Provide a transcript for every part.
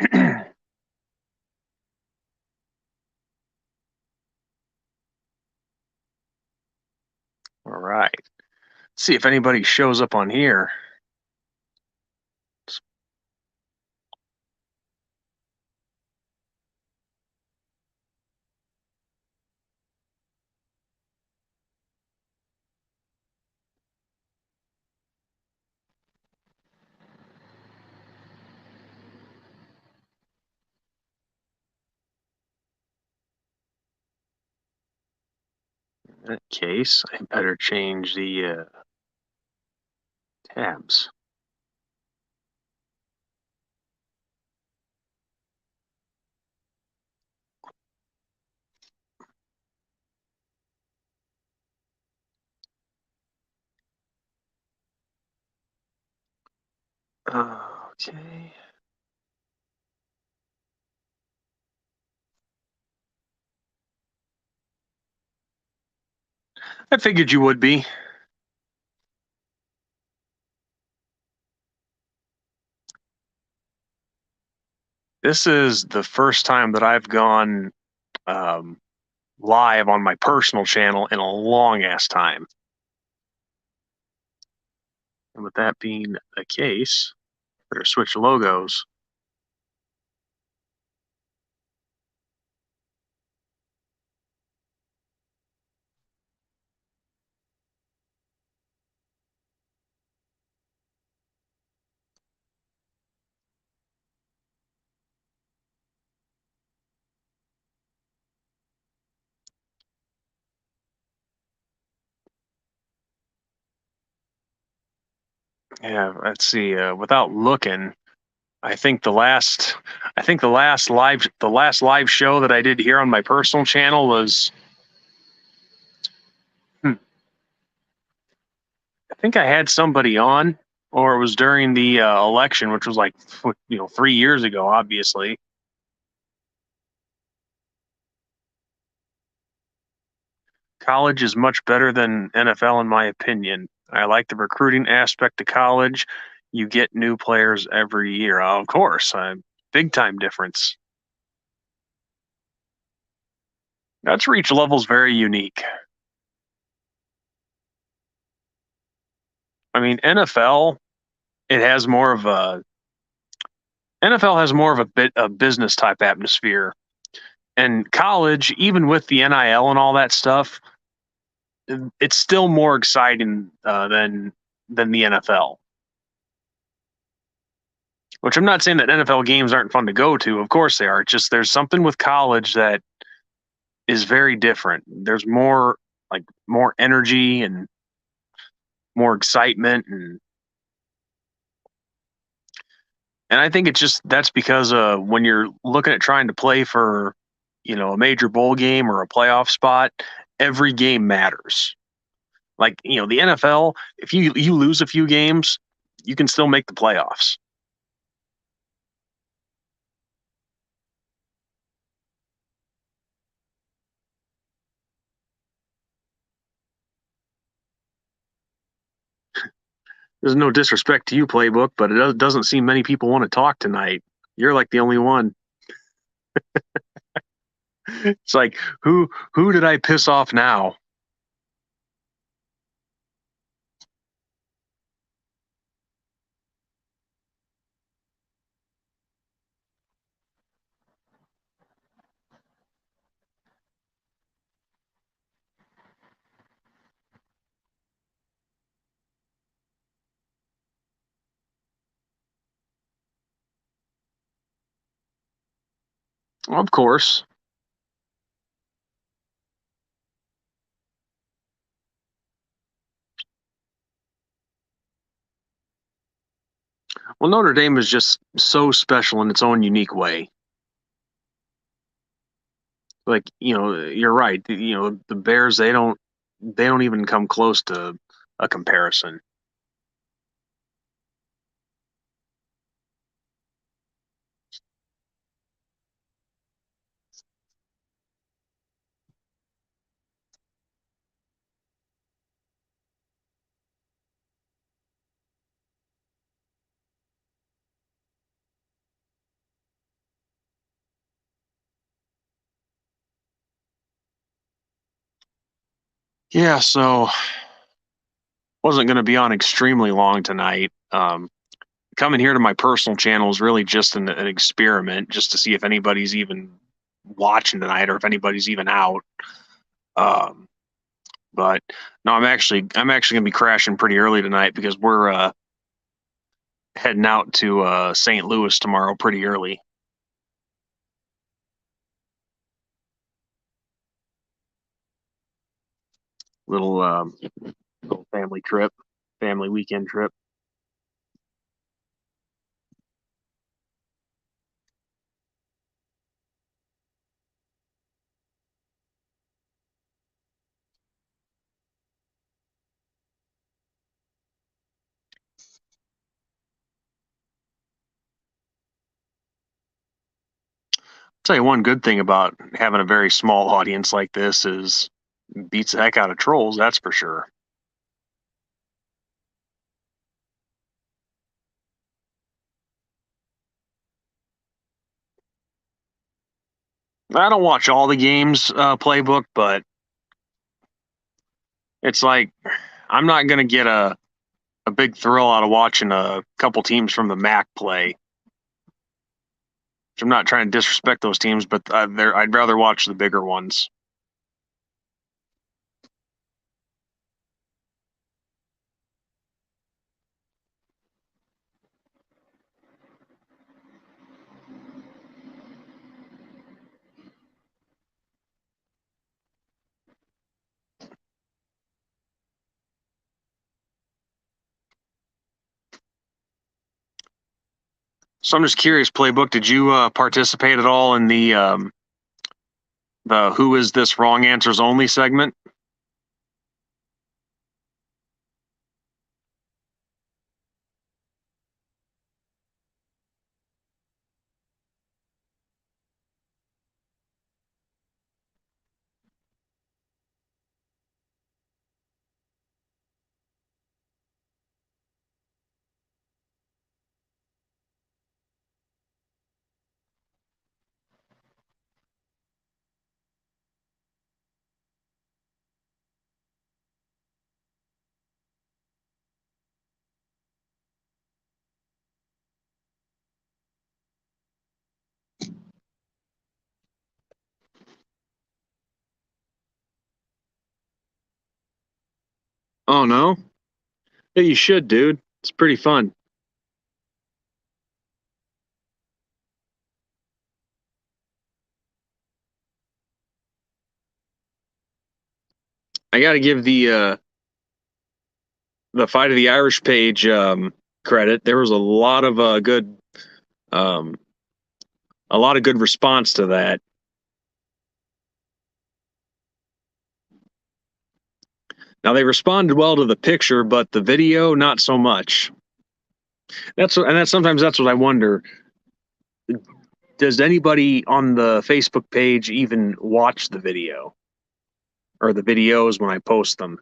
All right. See if anybody shows up on here. In that case, I better change the tabs. Okay. I figured you would be. This is the first time that I've gone um, live on my personal channel in a long ass time. And with that being the case, better switch logos. Yeah, let's see. Without looking, the last live show that I did here on my personal channel was, I think I had somebody on, or it was during the election, which was like 3 years ago, obviously. College is much better than NFL, in my opinion. I like the recruiting aspect of college. You get new players every year. Of course, big time difference. That's reach level's very unique. I mean, it has more of a NFL has more of a bit of business type atmosphere. And college, even with the NIL and all that stuff, it's still more exciting than the NFL. Which I'm not saying that NFL games aren't fun to go to. Of course they are. It's just there's something with college that is very different. There's more energy and more excitement, and I think it's just that's because when you're looking at trying to play for a major bowl game or a playoff spot, every game matters. Like the NFL, if you lose a few games, you can still make the playoffs. There's no disrespect to you, playbook, but it doesn't seem many people want to talk tonight. You're like the only one. It's like who did I piss off now? Of course. Well, Notre Dame is just so special in its own unique way. Like you're right. The Bears, they don't even come close to a comparison. Yeah, so wasn't going to be on extremely long tonight. Coming here to my personal channel is really just an experiment, just to see if anybody's even watching tonight or if anybody's even out. Um, but no, I'm actually going to be crashing pretty early tonight because we're heading out to St. Louis tomorrow pretty early. Little little family trip, family weekend trip. Tell you one good thing about having a very small audience like this is beats the heck out of trolls. That's for sure. I don't watch all the games playbook, but it's like I'm not gonna get a big thrill out of watching a couple teams from the MAC play. I'm not trying to disrespect those teams, but I'd rather watch the bigger ones. So I'm just curious, playbook. Did you participate at all in the "Who is this wrong answers only" segment? Oh no, yeah, you should, dude. It's pretty fun. I got to give the Fight of the Irish page credit. There was um, a lot of good response to that. Now they responded well to the picture, but the video not so much. That's sometimes that's what I wonder. Does anybody on the Facebook page even watch the video or the videos when I post them?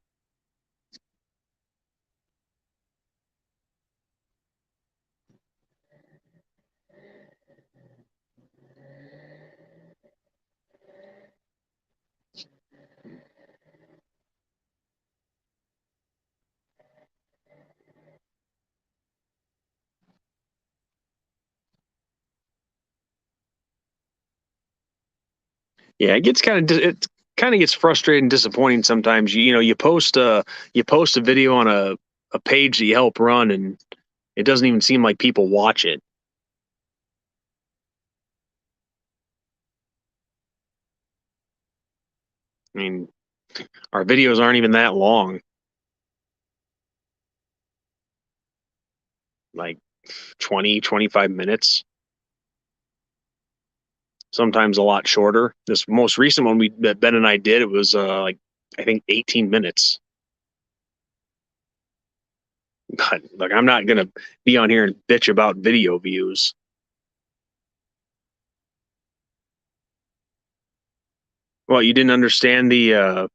Yeah, it kind of gets frustrating and disappointing sometimes. You know, you post a video on a page that you help run and it doesn't even seem like people watch it. I mean, our videos aren't even that long, like 20, 25 minutes, sometimes a lot shorter. This most recent one that Ben and I did, it was like I think 18 minutes. But like I'm not gonna be on here and bitch about video views. Well, you didn't understand the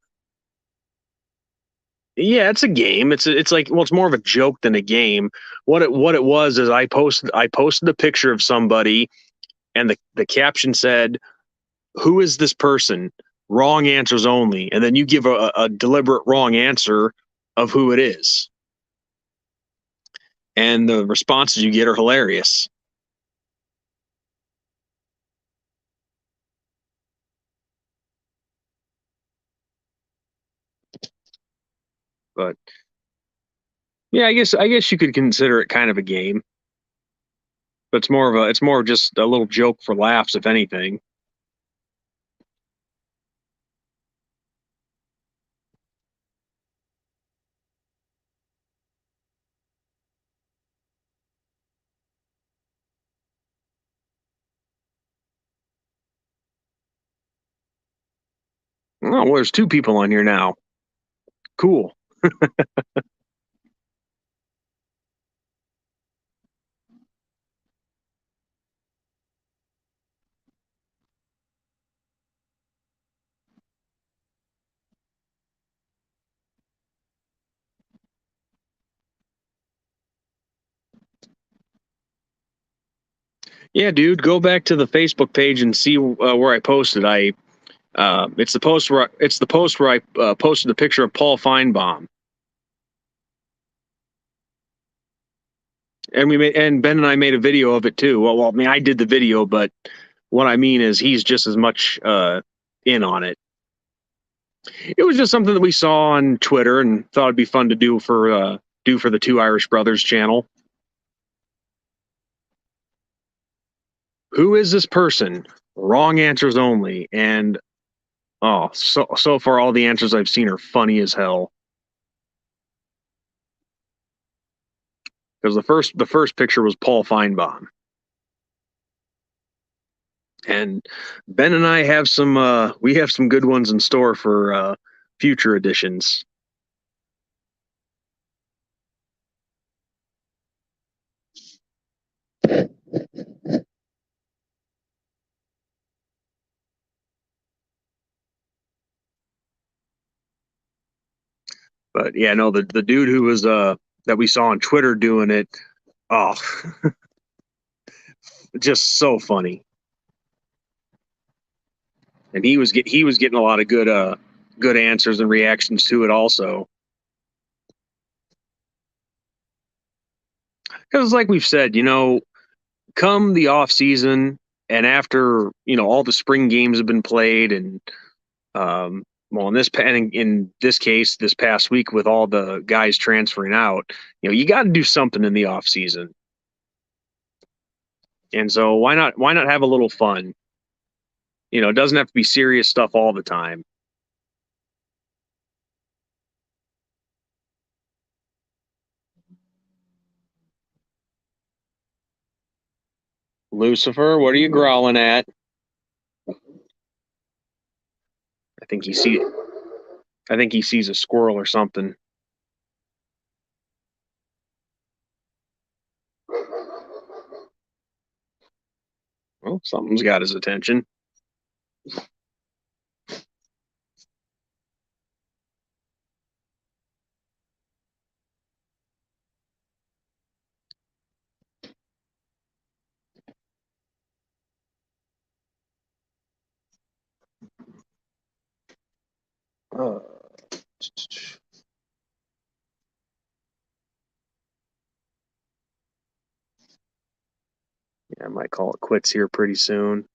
yeah, it's a game. It's like well, it's more of a joke than a game. What it was is I posted a picture of somebody and the caption said, "Who is this person?" wrong answers only, and then you give a deliberate wrong answer of who it is, and the responses you get are hilarious. But yeah, I guess you could consider it kind of a game, but it's more of just a little joke for laughs, if anything. Oh, well, there's two people on here now. Cool. Yeah, dude, go back to the Facebook page and see where I posted. It's the post where I posted the picture of Paul Feinbaum, and Ben and I made a video of it too. Well, I mean, I did the video, but what I mean is he's just as much in on it. It was just something that we saw on Twitter and thought it'd be fun to do for the Two Irish Brothers channel. Who is this person? Wrong answers only. And oh, so far all the answers I've seen are funny as hell. Because the first picture was Paul Feinbaum. And Ben and I have some good ones in store for future editions. But yeah, no, the dude who was that we saw on Twitter doing it, oh, just so funny. And he was getting a lot of good answers and reactions to it also. Because like we've said, come the off season and after all the spring games have been played, and well, in this case, this past week with all the guys transferring out, you got to do something in the off season. And so why not have a little fun? It doesn't have to be serious stuff all the time. Lucifer, what are you growling at? I think he see I think he sees a squirrel or something. Well, something's got his attention. Uh, yeah, I might call it quits here pretty soon.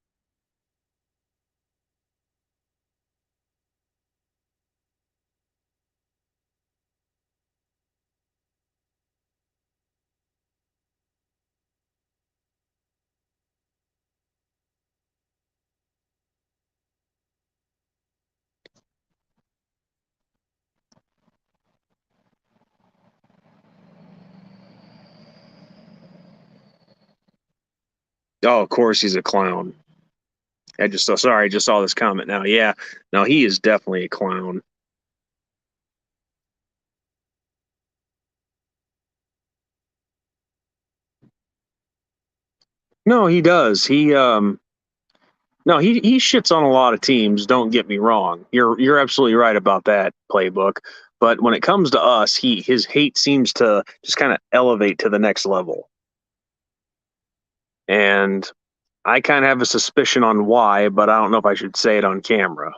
Oh, of course he's a clown. I just saw this comment now. Yeah, no, he is definitely a clown. No, he does. No, he shits on a lot of teams. Don't get me wrong. You're absolutely right about that playbook. But when it comes to us, his hate seems to just kind of elevate to the next level. And I kind of have a suspicion on why, but I don't know if I should say it on camera.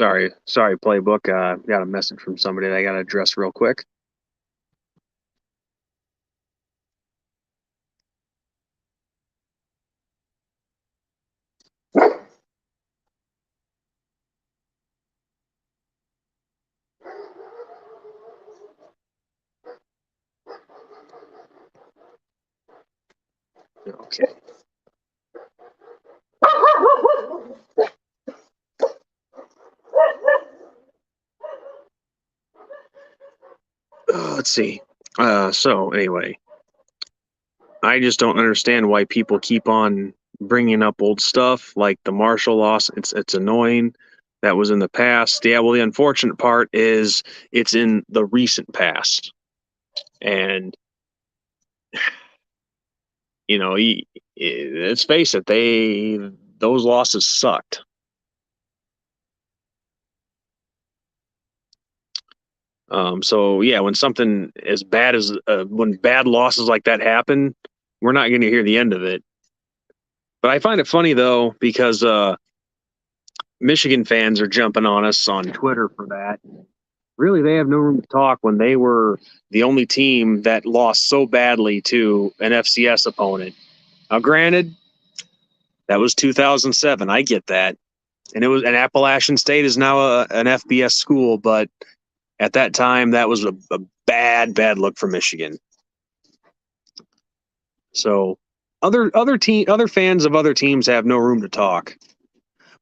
Sorry, playbook. Got a message from somebody that I got to address real quick. Okay. Let's see. So anyway, I just don't understand why people keep on bringing up old stuff like the Marshall loss. It's annoying. That was in the past. Yeah. Well, the unfortunate part is it's in the recent past, and let's face it, those losses sucked. So yeah, when something as bad as when bad losses like that happen, we're not going to hear the end of it. But I find it funny though because Michigan fans are jumping on us on Twitter for that. Really, they have no room to talk when they were the only team that lost so badly to an FCS opponent. Now, granted, that was 2007. I get that, and it was an Appalachian State is now an FBS school, but at that time, that was a bad look for Michigan. So other fans of other teams have no room to talk.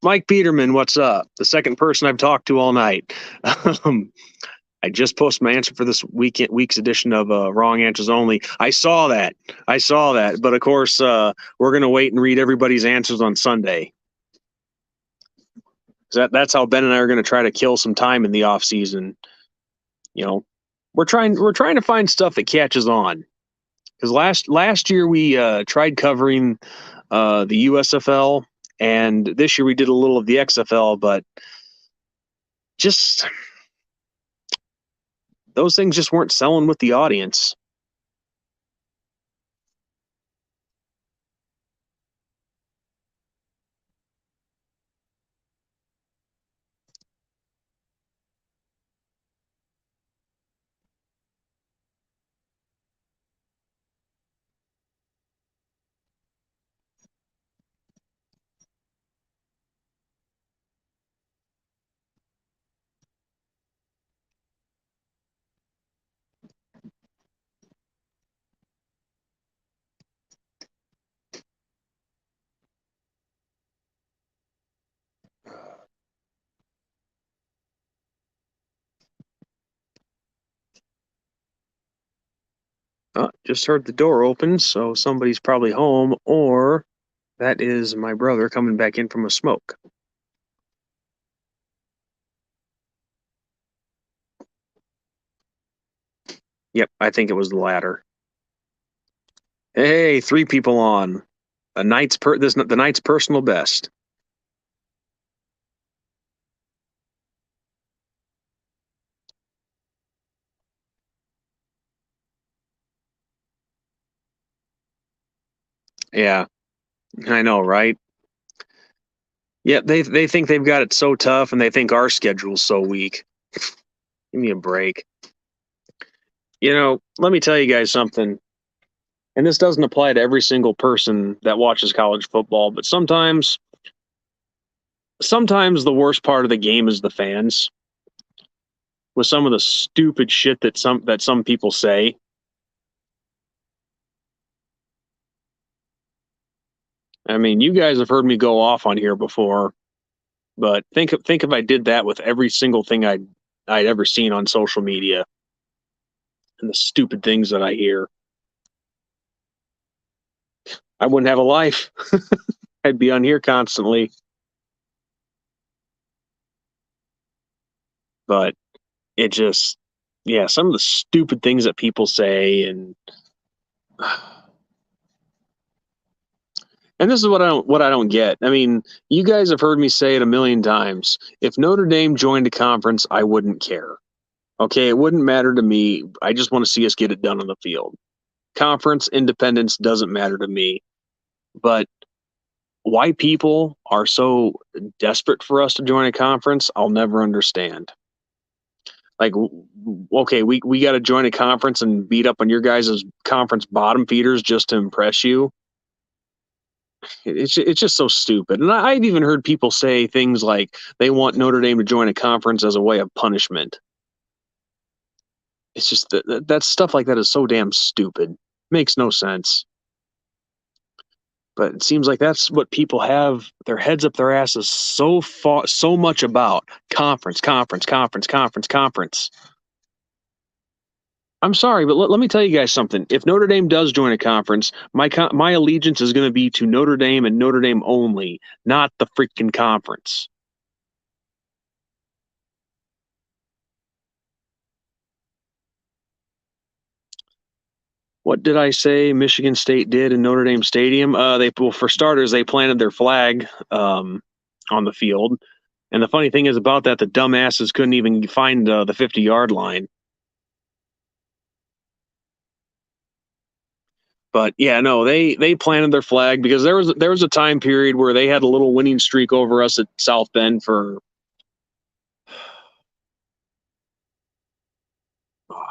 Mike Peterman, what's up? The second person I've talked to all night. I just posted my answer for this week's edition of Wrong Answers Only. I saw that. But of course, we're going to wait and read everybody's answers on Sunday. That's how Ben and I are going to try to kill some time in the off season. We're trying to find stuff that catches on. Because last year we tried covering the USFL, and this year we did a little of the XFL, but just those things just weren't selling with the audience. Just heard the door open, so somebody's probably home, or that is my brother coming back in from a smoke. Yep, I think it was the latter. Hey, 3 people on. The night's personal best. Yeah, I know, right? Yeah, they think they've got it so tough, and they think our schedule's so weak. Give me a break. Let me tell you guys something, and this doesn't apply to every single person that watches college football, but sometimes the worst part of the game is the fans. With some of the stupid shit that some people say. I mean, you guys have heard me go off on here before, but think if I did that with every single thing I'd ever seen on social media and the stupid things that I hear. I wouldn't have a life. I'd be on here constantly. But it just, yeah, some of the stupid things that people say, and this is what I don't get. I mean, you guys have heard me say it a million times. If Notre Dame joined a conference, I wouldn't care. Okay, it wouldn't matter to me. I just want to see us get it done on the field. Conference independence doesn't matter to me. But Why people are so desperate for us to join a conference, I'll never understand. Like, okay, we got to join a conference and beat up on your guys' conference bottom feeders just to impress you. It's just so stupid. And I've even heard people say things like they want Notre Dame to join a conference as a way of punishment. It's just that stuff like that is so damn stupid. Makes no sense. But it seems like that's what people have their heads up their asses so much about. Conference, conference, conference, conference, conference. I'm sorry, but let me tell you guys something. If Notre Dame does join a conference, my allegiance is going to be to Notre Dame and Notre Dame only, not the freaking conference. What did I say Michigan State did in Notre Dame Stadium? For starters, they planted their flag on the field. And the funny thing is about that, the dumbasses couldn't even find the 50-yard line. But yeah, no, they planted their flag because there was a time period where they had a little winning streak over us at South Bend for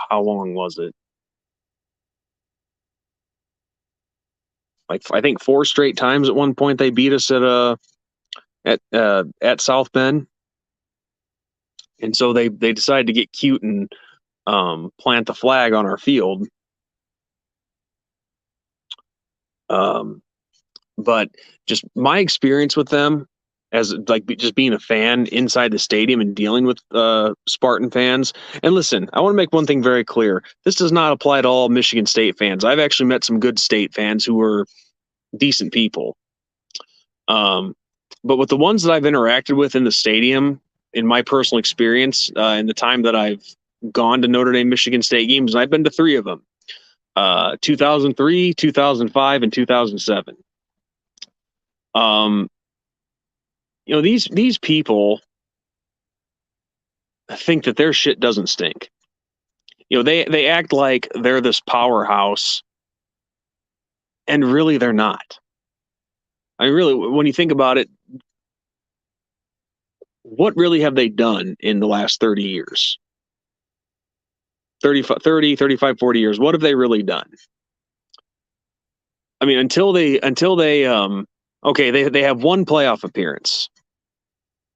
how long was it? Like I think 4 straight times at one point they beat us at South Bend, and so they decided to get cute and plant the flag on our field. Um, but just my experience with them as like just being a fan inside the stadium and dealing with Spartan fans. And listen, I want to make one thing very clear. This does not apply to all Michigan State fans. I've actually met some good state fans who were decent people. Um, but with the ones that I've interacted with in the stadium, in my personal experience, in the time that I've gone to Notre Dame Michigan State games, and I've been to 3 of them, 2003, 2005, and 2007. Um, these people think that their shit doesn't stink. They act like they're this powerhouse, and really they're not. I mean, really, when you think about it, what really have they done in the last 30 years? 35, 40 years. What have they really done? I mean, okay, they have one playoff appearance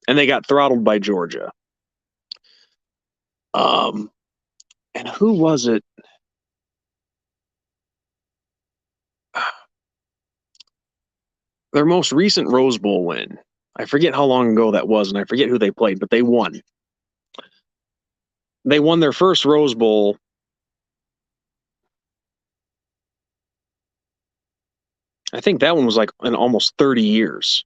and they got throttled by Georgia. And who was it? Their most recent Rose Bowl win. I forget how long ago that was, and I forget who they played, but they won. They won their first Rose Bowl. I think that one was like in almost 30 years.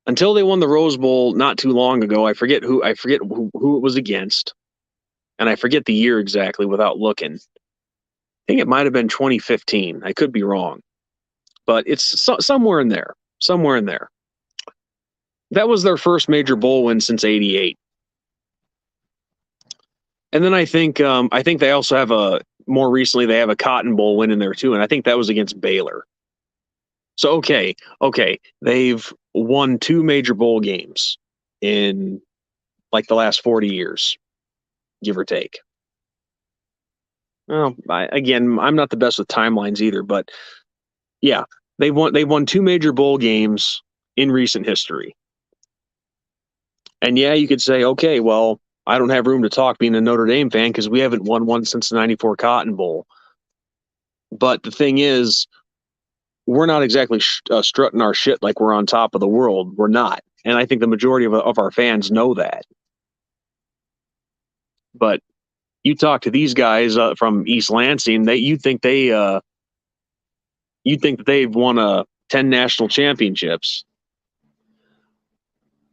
Until they won the Rose Bowl not too long ago. I forget who it was against. And I forget the year exactly without looking. I think it might have been 2015. I could be wrong. But it's somewhere in there. Somewhere in there. That was their first major bowl win since '88. And then I think they also have more recently they have a Cotton Bowl win in there too, and I think that was against Baylor. So okay, they've won 2 major bowl games in like the last 40 years, give or take. Well, again, I'm not the best with timelines either, but yeah, they've won 2 major bowl games in recent history. And yeah, you could say, okay, well, I don't have room to talk being a Notre Dame fan because we haven't won one since the '94 Cotton Bowl. But the thing is, we're not exactly strutting our shit like we're on top of the world. We're not. And I think the majority of our fans know that. But you talk to these guys from East Lansing, you think that they've won 10 national championships.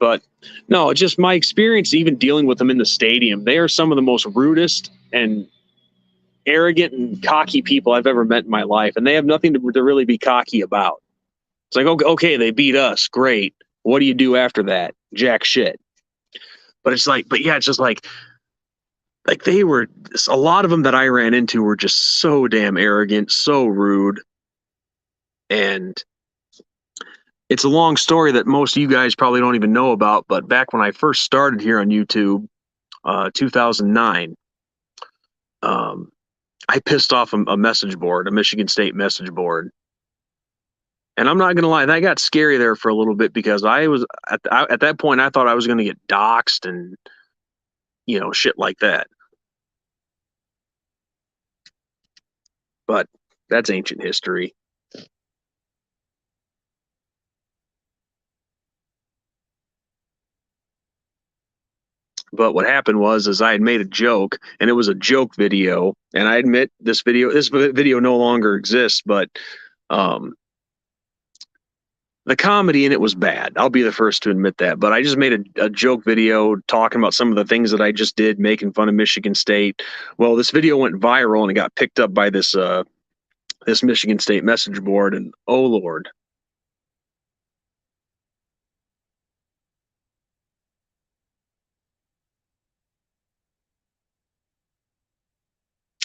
But no, just my experience, even dealing with them in the stadium, they are some of the most rudest and arrogant and cocky people I've ever met in my life. And they have nothing to really be cocky about. It's like, okay, they beat us. Great. What do you do after that? Jack shit. But it's just like they were, a lot of them that I ran into were just so damn arrogant, so rude. And It's a long story that most of you guys probably don't even know about, but back when I first started here on YouTube, 2009, um, I pissed off a message board, a Michigan State message board. And I'm not gonna lie, that got scary there for a little bit because I was at that point I thought I was gonna get doxxed and shit like that. But that's ancient history. But what happened was, is I had made a joke, and it was a joke video. And I admit this video no longer exists, but um, the comedy in it was bad. I'll be the first to admit that. But I just made a joke video talking about some of the things that I just did, making fun of Michigan State. Well, this video went viral and it got picked up by this Michigan State message board, and oh Lord.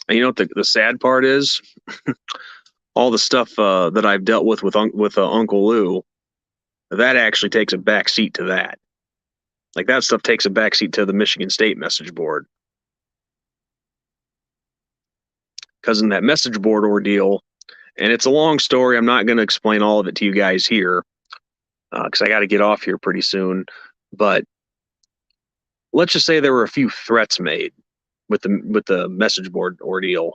And you know what the sad part is? All the stuff that I've dealt with Uncle Lou, that actually takes a back seat to that. Like that stuff takes a backseat to the Michigan State message board. Because in that message board ordeal, and it's a long story, I'm not going to explain all of it to you guys here because I got to get off here pretty soon. But let's just say there were a few threats made with the message board ordeal.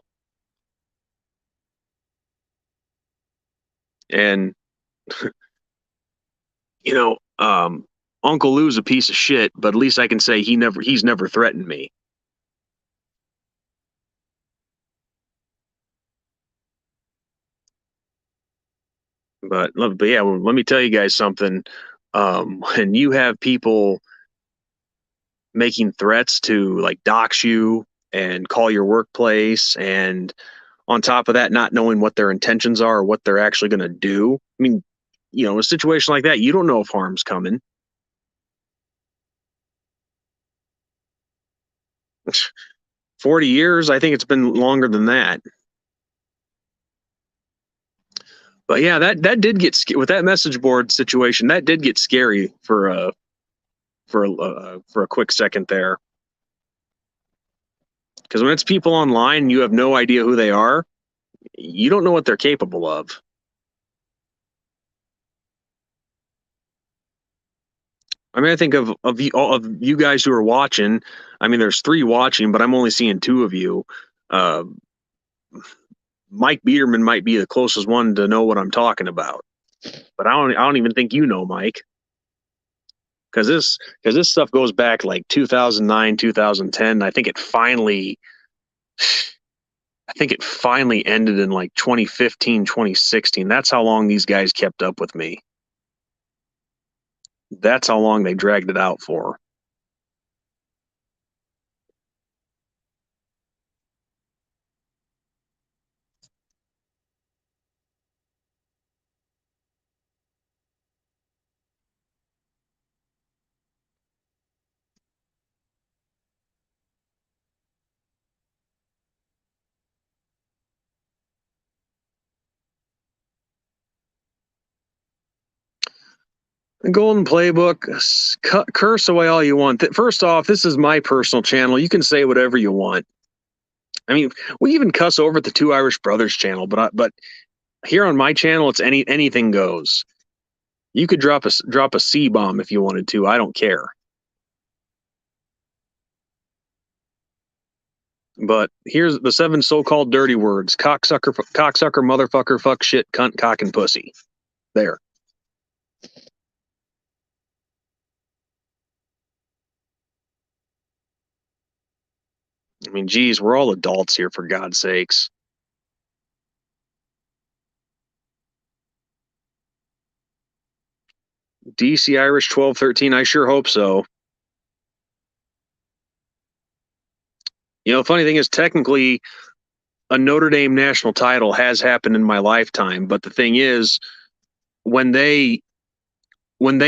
And Uncle Lou's a piece of shit, but at least I can say he's never threatened me. But yeah, well, let me tell you guys something. When you have people making threats to like dox you and call your workplace, and on top of that, not knowing what their intentions are or what they're actually going to do. I mean, a situation like that, you don't know if harm's coming. 40 years, I think it's been longer than that. But yeah, that did get with that message board situation. That did get scary for a quick second there. Because when it's people online, you have no idea who they are. You don't know what they're capable of. I mean, I think of you guys who are watching. I mean, there's 3 watching, but I'm only seeing 2 of you. Uh, Mike Biederman might be the closest one to know what I'm talking about, but I don't even think you know Mike, because this stuff goes back like 2009, 2010. I think it finally ended in like 2015, 2016. That's how long these guys kept up with me. That's how long they dragged it out for. The Golden Playbook, curse away all you want. First off, this is my personal channel. You can say whatever you want. I mean, we even cuss over at the Two Irish Brothers channel, but here on my channel, it's anything goes. You could drop a C bomb if you wanted to. I don't care. But here's the 7 so-called dirty words: cocksucker, motherfucker, fuck, shit, cunt, cock, and pussy. There. I mean, geez, we're all adults here, for God's sakes. DC Irish 1213, I sure hope so. The funny thing is, technically, a Notre Dame national title has happened in my lifetime. But the thing is, when they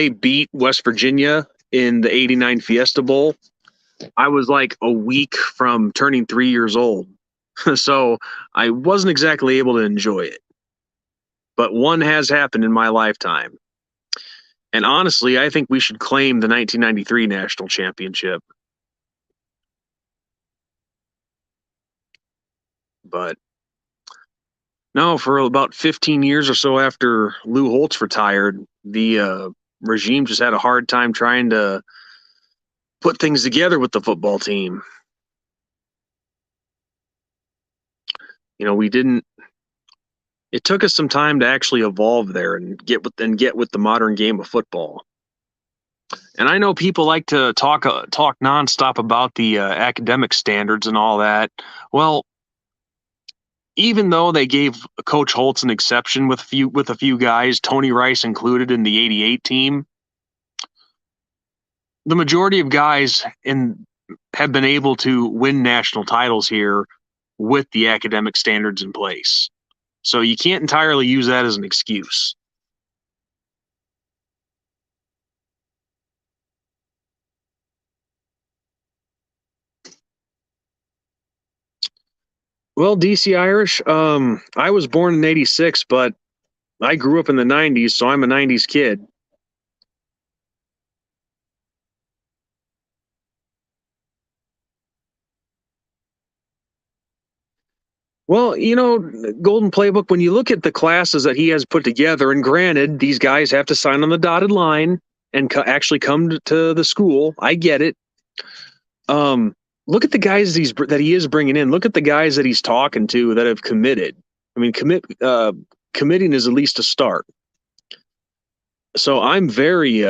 beat West Virginia in the '89 Fiesta Bowl, I was like a week from turning 3 years old. So I wasn't exactly able to enjoy it. But one has happened in my lifetime. And honestly, I think we should claim the 1993 national championship. But no, for about 15 years or so after Lou Holtz retired, the regime just had a hard time trying to put things together with the football team. We didn't. It took us some time to actually evolve there and get with the modern game of football. And I know people like to talk nonstop about the academic standards and all that. Well, even though they gave Coach Holtz an exception with a few guys, Tony Rice included in the '88 team, the majority of guys have been able to win national titles here with the academic standards in place. So you can't entirely use that as an excuse. Well, DC Irish, I was born in '86, but I grew up in the '90s, so I'm a '90s kid. Well, Golden Playbook, when you look at the classes that he has put together, and granted, these guys have to sign on the dotted line and actually come to the school. I get it. Look at the guys that he is bringing in. Look at the guys that he's talking to that have committed. I mean, committing is at least a start. So I'm very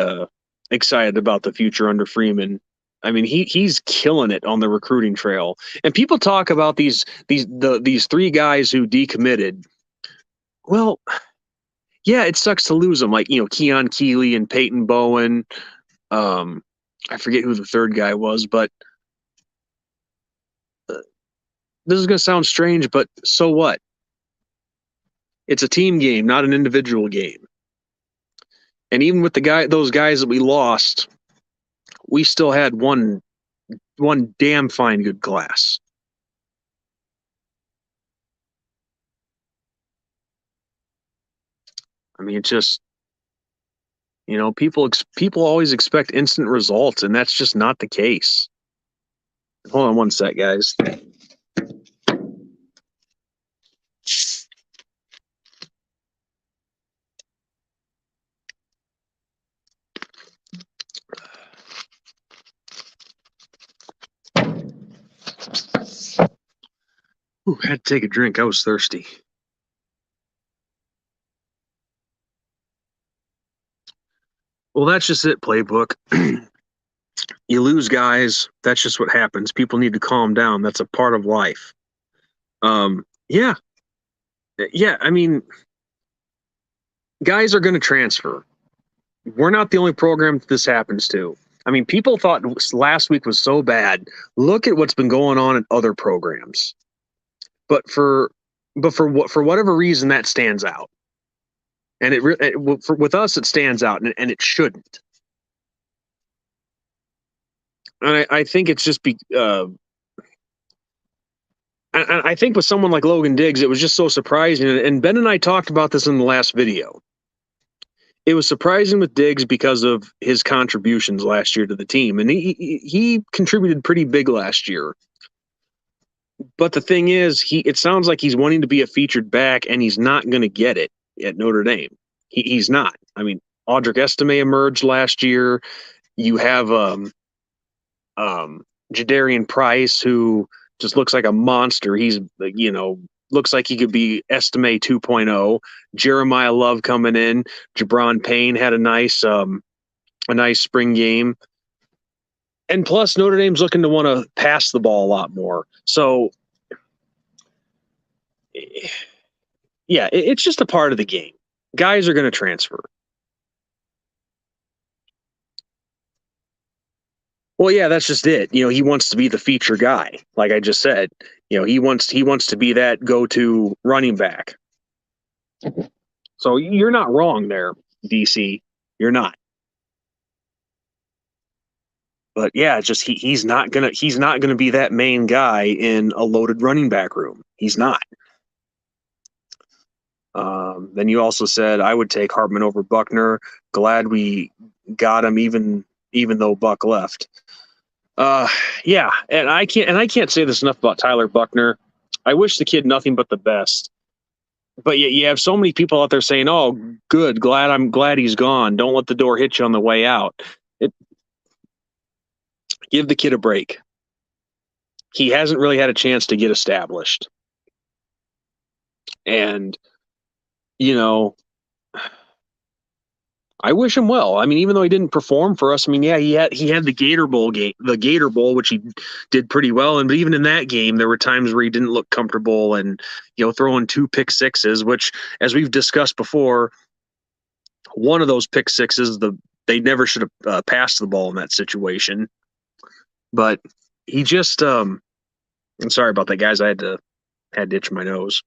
excited about the future under Freeman. I mean, he's killing it on the recruiting trail. And people talk about these three guys who decommitted. Well, yeah, it sucks to lose them, like Keon Keeley and Peyton Bowen. I forget who the third guy was, but this is going to sound strange, but so what? It's a team game, not an individual game. And even with those guys that we lost, we still had one damn fine good class. I mean, it's just people always expect instant results, and that's just not the case. Hold on one sec, guys. Ooh, had to take a drink. I was thirsty. Well, that's just it, playbook. You lose guys. That's just what happens. People need to calm down. That's a part of life. Yeah. Yeah, I mean, guys are going to transfer. We're not the only program that this happens to. I mean, people thought last week was so bad. Look at what's been going on in other programs. But for whatever reason, that stands out. And with us, it stands out, and it shouldn't. And I think it's just I think with someone like Logan Diggs, it was just so surprising. And Ben and I talked about this in the last video. It was surprising with Diggs because of his contributions last year to the team, and he contributed pretty big last year. But the thing is, it sounds like he's wanting to be a featured back, and he's not going to get it at Notre Dame. He's not. I mean, Audric Estime emerged last year. You have Jadarian Price, who just looks like a monster. He's looks like he could be Estime 2.0. Jeremiah Love coming in. Jabron Payne had a nice spring game. And plus, Notre Dame's looking to want to pass the ball a lot more. So, yeah, it's just a part of the game. Guys are going to transfer. Well, yeah, that's just it. He wants to be the feature guy, like I just said. He wants to be that go-to running back. So you're not wrong there, DC. You're not. But yeah, just he's not gonna be that main guy in a loaded running back room. He's not. Then you also said I would take Hartman over Buckner. Glad we got him, even though Buck left. Yeah, and I can't say this enough about Tyler Buckner. I wish the kid nothing but the best. But yet you have so many people out there saying, "Oh, good, I'm glad he's gone. Don't let the door hit you on the way out." Give the kid a break. He hasn't really had a chance to get established. And, you know, I wish him well. I mean, even though he didn't perform for us, I mean, yeah, he had the Gator Bowl game, which he did pretty well. And but even in that game, there were times where he didn't look comfortable, and throwing 2 pick sixes, which, as we've discussed before, one of those pick sixes, they never should have passed the ball in that situation. But he just, I'm sorry about that, guys. I had to itch my nose.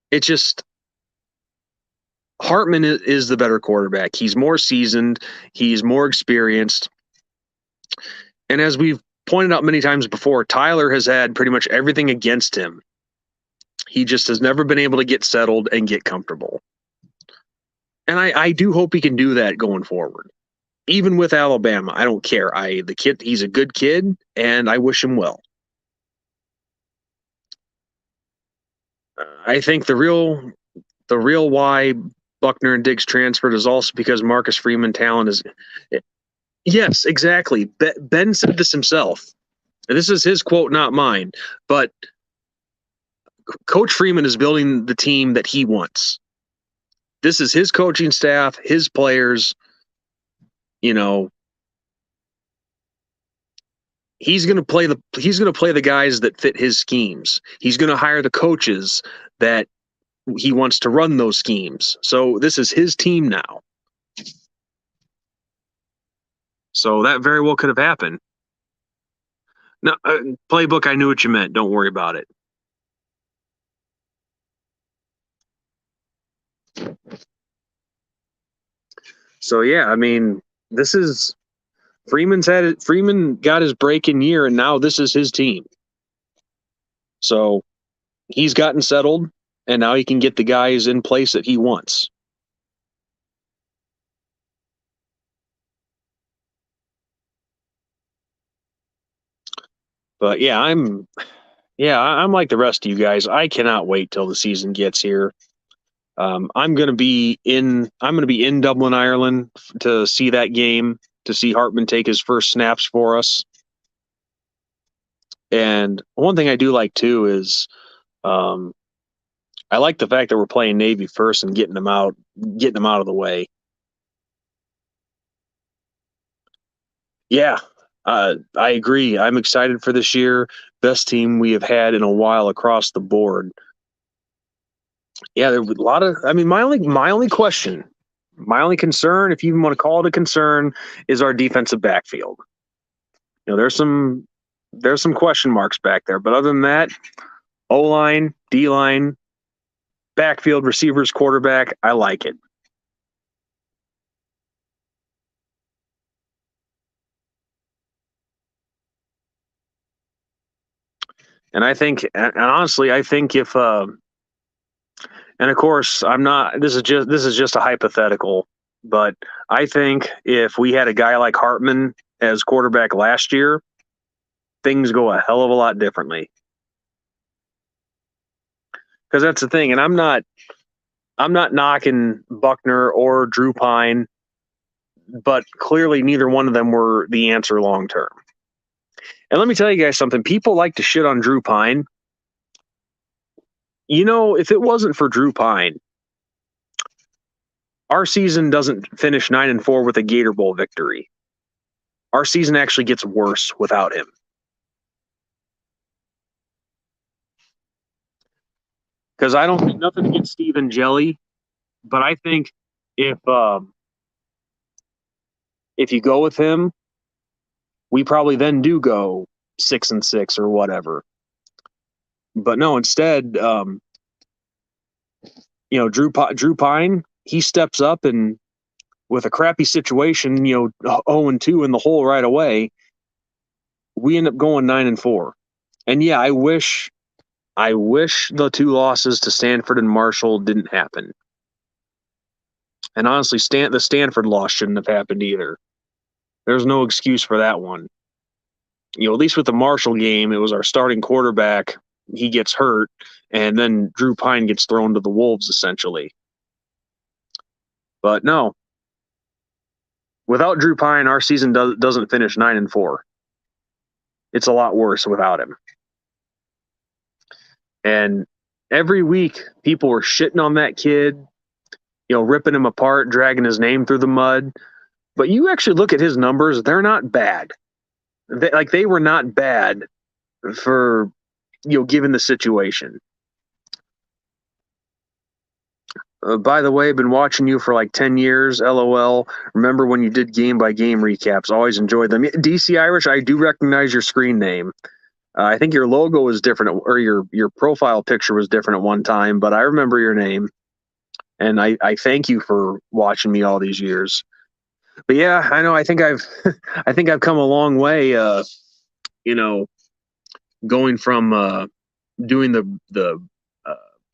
It just, Hartman is the better quarterback. He's more seasoned. He's more experienced. And as we've pointed out many times before, Tyler has had pretty much everything against him. He just has never been able to get settled and get comfortable. And I do hope he can do that going forward. Even with Alabama, I don't care. He's a good kid, and I wish him well. I think the real why Buckner and Diggs transferred is also because Marcus Freeman talent is. Yes, exactly. Ben said this himself. And this is his quote, not mine. But Coach Freeman is building the team that he wants. This is his coaching staff, his players. He's going to play the guys that fit his schemes. He's going to hire the coaches that he wants to run those schemes. So this is his team now. So that very well could have happened. No, playbook, I knew what you meant. Don't worry about it. So yeah, I mean, this is Freeman got his break-in year, and now this is his team. So he's gotten settled, and now he can get the guys in place that he wants. But yeah, I'm like the rest of you guys. I cannot wait till the season gets here. I'm gonna be in Dublin, Ireland, to see that game, to see Hartman take his first snaps for us. And one thing I do like too is, I like the fact that we're playing Navy first and getting them out of the way. Yeah, I agree. I'm excited for this year. Best team we have had in a while across the board. Yeah, there was a lot of. I mean, my only question, my only concern, if you even want to call it a concern, is our defensive backfield. There's some question marks back there, but other than that, O-line, D-line, backfield, receivers, quarterback, I like it. And I think, and honestly, I think if, and of course, I'm not. This is just a hypothetical, but I think if we had a guy like Hartman as quarterback last year, things go a hell of a lot differently. Because that's the thing, and I'm not knocking Buckner or Drew Pine, but clearly neither one of them were the answer long term. And let me tell you guys something. People like to shit on Drew Pine. If it wasn't for Drew Pine, our season doesn't finish 9-4 with a Gator Bowl victory. Our season actually gets worse without him. Because I don't think nothing against Stephen Jelly, but I think if you go with him, we probably then do go 6-6 or whatever. But no, instead, Drew Pine, he steps up, and with a crappy situation, 0-2 in the hole right away, we end up going 9-4. And yeah, I wish I wish the 2 losses to Stanford and Marshall didn't happen. And honestly, the Stanford loss shouldn't have happened either. There's no excuse for that one. At least with the Marshall game, it was our starting quarterback. He gets hurt, and then Drew Pine gets thrown to the wolves, essentially. But no, without Drew Pine, our season doesn't finish 9-4. It's a lot worse without him. And every week, people were shitting on that kid, ripping him apart, dragging his name through the mud. But you actually look at his numbers; they're not bad. They were not bad for, given the situation. By the way, I've been watching you for like 10 years, LOL. Remember when you did game-by-game recaps? Always enjoyed them. DC Irish, I do recognize your screen name. I think your logo was different, or your profile picture was different at one time, but I remember your name. And I thank you for watching me all these years. But yeah, I know. I think I've come a long way. Going from doing the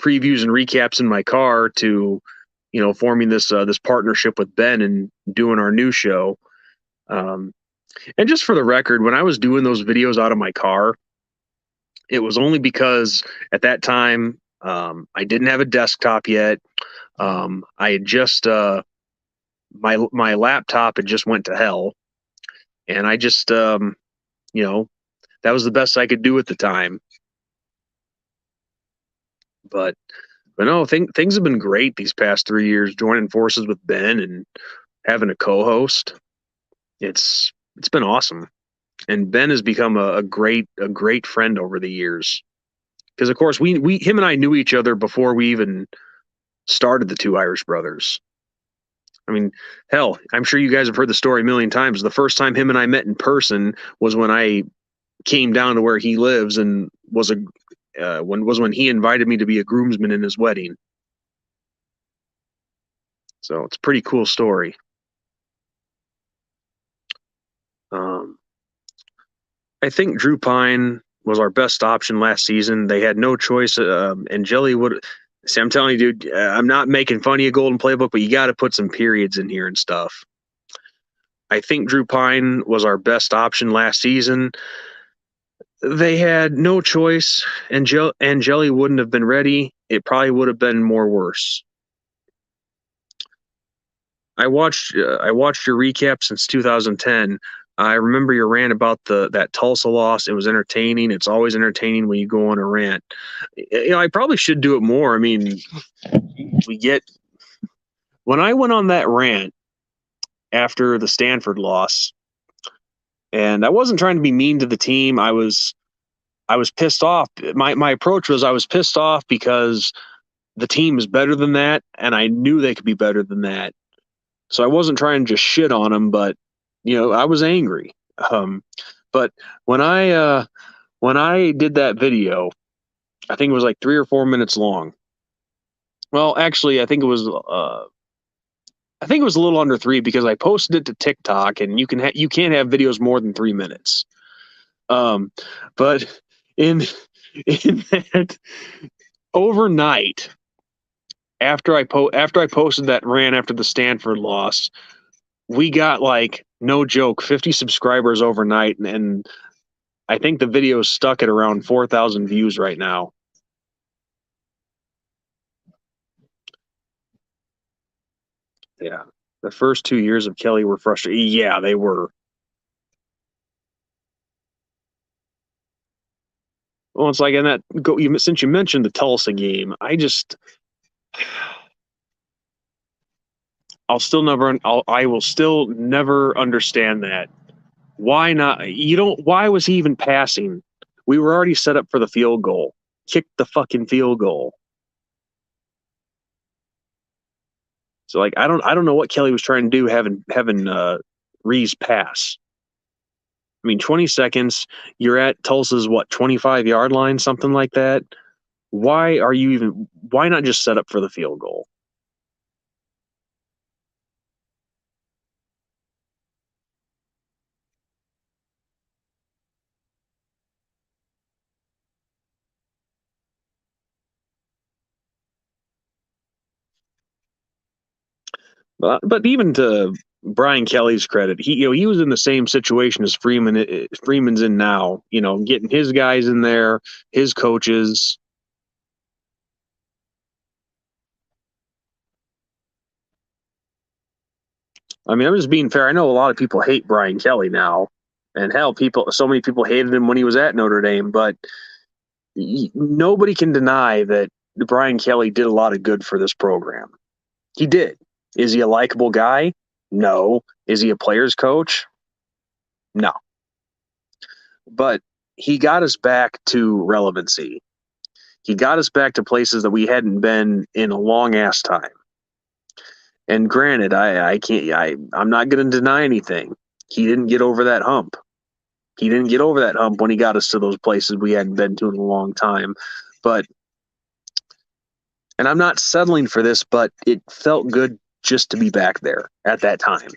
previews and recaps in my car to forming this partnership with Ben and doing our new show. And just for the record, when I was doing those videos out of my car, it was only because at that time I didn't have a desktop yet. I had just my laptop had just went to hell, and I just that was the best I could do at the time. But no, things have been great these past 3 years, joining forces with Ben and having a co-host. It's been awesome. And Ben has become a great friend over the years. Because of course him and I knew each other before we even started the Two Irish Brothers. I mean, hell, I'm sure you guys have heard the story a million times. The first time him and I met in person was when I came down to where he lives and was when he invited me to be a groomsman in his wedding. So it's a pretty cool story. I think Drew Pine was our best option last season. They had no choice. And Jelly would. See, I'm telling you, dude, I'm not making fun of you, Golden Playbook, but you got to put some periods in here and stuff. I think Drew Pine was our best option last season. They had no choice, and Jelly wouldn't have been ready. It probably would have been more worse. I watched your recap since 2010. I remember your rant about that Tulsa loss. It was entertaining. It's always entertaining when you go on a rant. I probably should do it more. I mean, when I went on that rant after the Stanford loss, and I wasn't trying to be mean to the team. I was pissed off. My approach was I was pissed off because the team is better than that, and I knew they could be better than that. So I wasn't trying to just shit on them, but I was angry. But when I did that video, I think it was like 3 or 4 minutes long. Well, actually, I think it was a little under 3 because I posted it to TikTok, and you can't have videos more than 3 minutes. But in that overnight, after I posted that rant after the Stanford loss, we got, like, no joke, 50 subscribers overnight, and I think the video is stuck at around 4,000 views right now. Yeah. The first 2 years of Kelly were frustrating. Yeah, they were. Well, it's like, since you mentioned the Tulsa game, I will still never understand that. Why not? Why was he even passing? We were already set up for the field goal. Kick the fucking field goal. So, like, I don't know what Kelly was trying to do having Reese pass. I mean, 20 seconds, you're at Tulsa's 25-yard line, something like that. Why not just set up for the field goal? But even to Brian Kelly's credit, he was in the same situation as Freeman's in now. Getting his guys in there, his coaches. I mean, I'm just being fair. I know a lot of people hate Brian Kelly now, and hell, so many people hated him when he was at Notre Dame. But nobody can deny that Brian Kelly did a lot of good for this program. He did. Is he a likable guy? No. Is he a player's coach? No. But he got us back to relevancy. He got us back to places that we hadn't been in a long ass time. And granted, I'm not going to deny anything. He didn't get over that hump. He didn't get over that hump when he got us to those places we hadn't been to in a long time. And I'm not settling for this, but it felt good just to be back there at that time.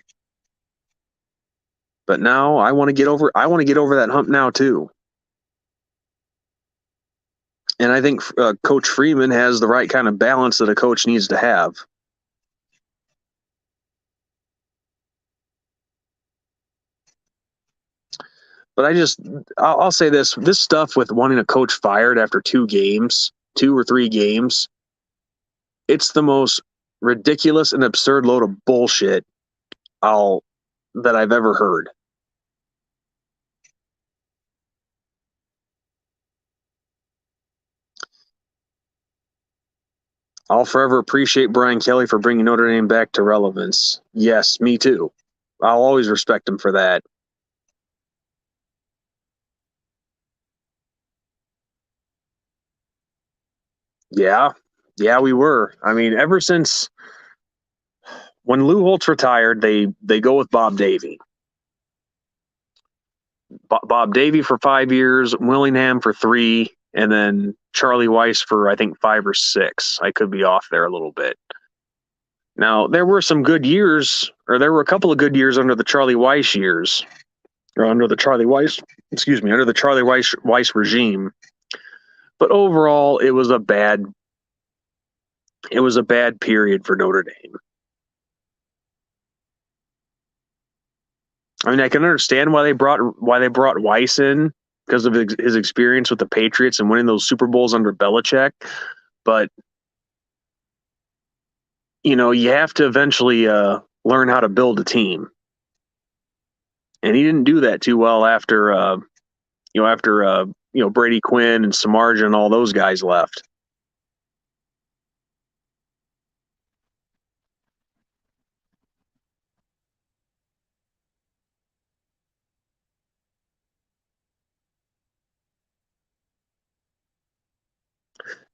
But now I want to get over that hump now too. And I think Coach Freeman has the right kind of balance that a coach needs to have. But I'll say this stuff with wanting a coach fired after 2 or 3 games, it's the most ridiculous and absurd load of bullshit that I've ever heard. I'll forever appreciate Brian Kelly for bringing Notre Dame back to relevance. Yes, me too. I'll always respect him for that. Yeah, we were. I mean, ever since when Lou Holtz retired, they go with Bob Davie. Bob Davie for 5 years, Willingham for 3, and then Charlie Weiss for I think 5 or 6. I could be off there a little bit. Now there were some good years, or there were a couple of good years under the Charlie Weiss years, or under the Charlie Weiss regime. But overall, it was a bad period for Notre Dame. I mean, I can understand why they brought Weiss in because of his experience with the Patriots and winning those Super Bowls under Belichick, but you have to eventually learn how to build a team, and he didn't do that too well after Brady Quinn and Samardzija and all those guys left.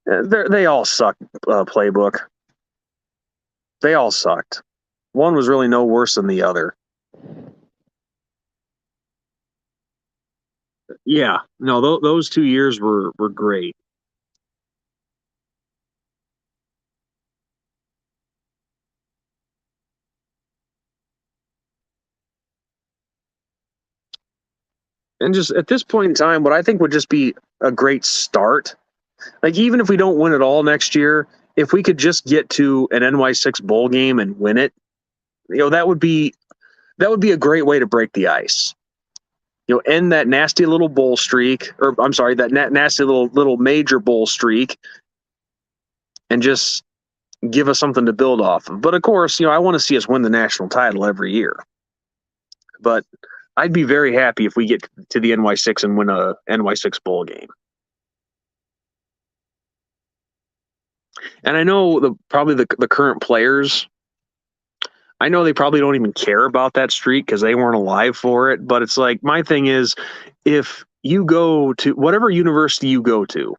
They all sucked. Playbook. They all sucked. One was really no worse than the other. Yeah, no, those 2 years were great. And just at this point in time, what I think would just be a great start, like even if we don't win it all next year, if we could just get to an NY6 bowl game and win it, that would be a great way to break the ice. End that nasty little bowl streak, or I'm sorry, that nasty little major bowl streak, and just give us something to build off of. But of course, I want to see us win the national title every year. But I'd be very happy if we get to the NY6 and win a NY6 bowl game. And I know probably the current players, I know they probably don't even care about that streak because they weren't alive for it. But it's like, my thing is, if you go to whatever university you go to,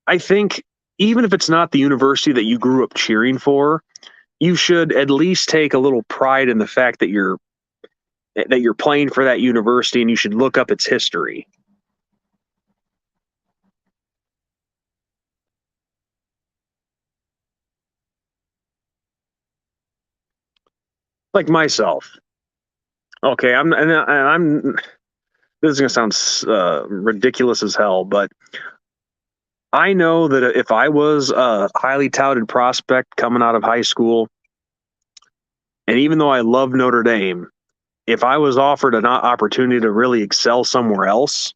I think even if it's not the university that you grew up cheering for, you should at least take a little pride in the fact that you're playing for that university, and you should look up its history. Like myself. Okay, I'm this is going to sound ridiculous as hell, but I know that if I was a highly touted prospect coming out of high school, And even though I love Notre Dame, if I was offered an opportunity to really excel somewhere else,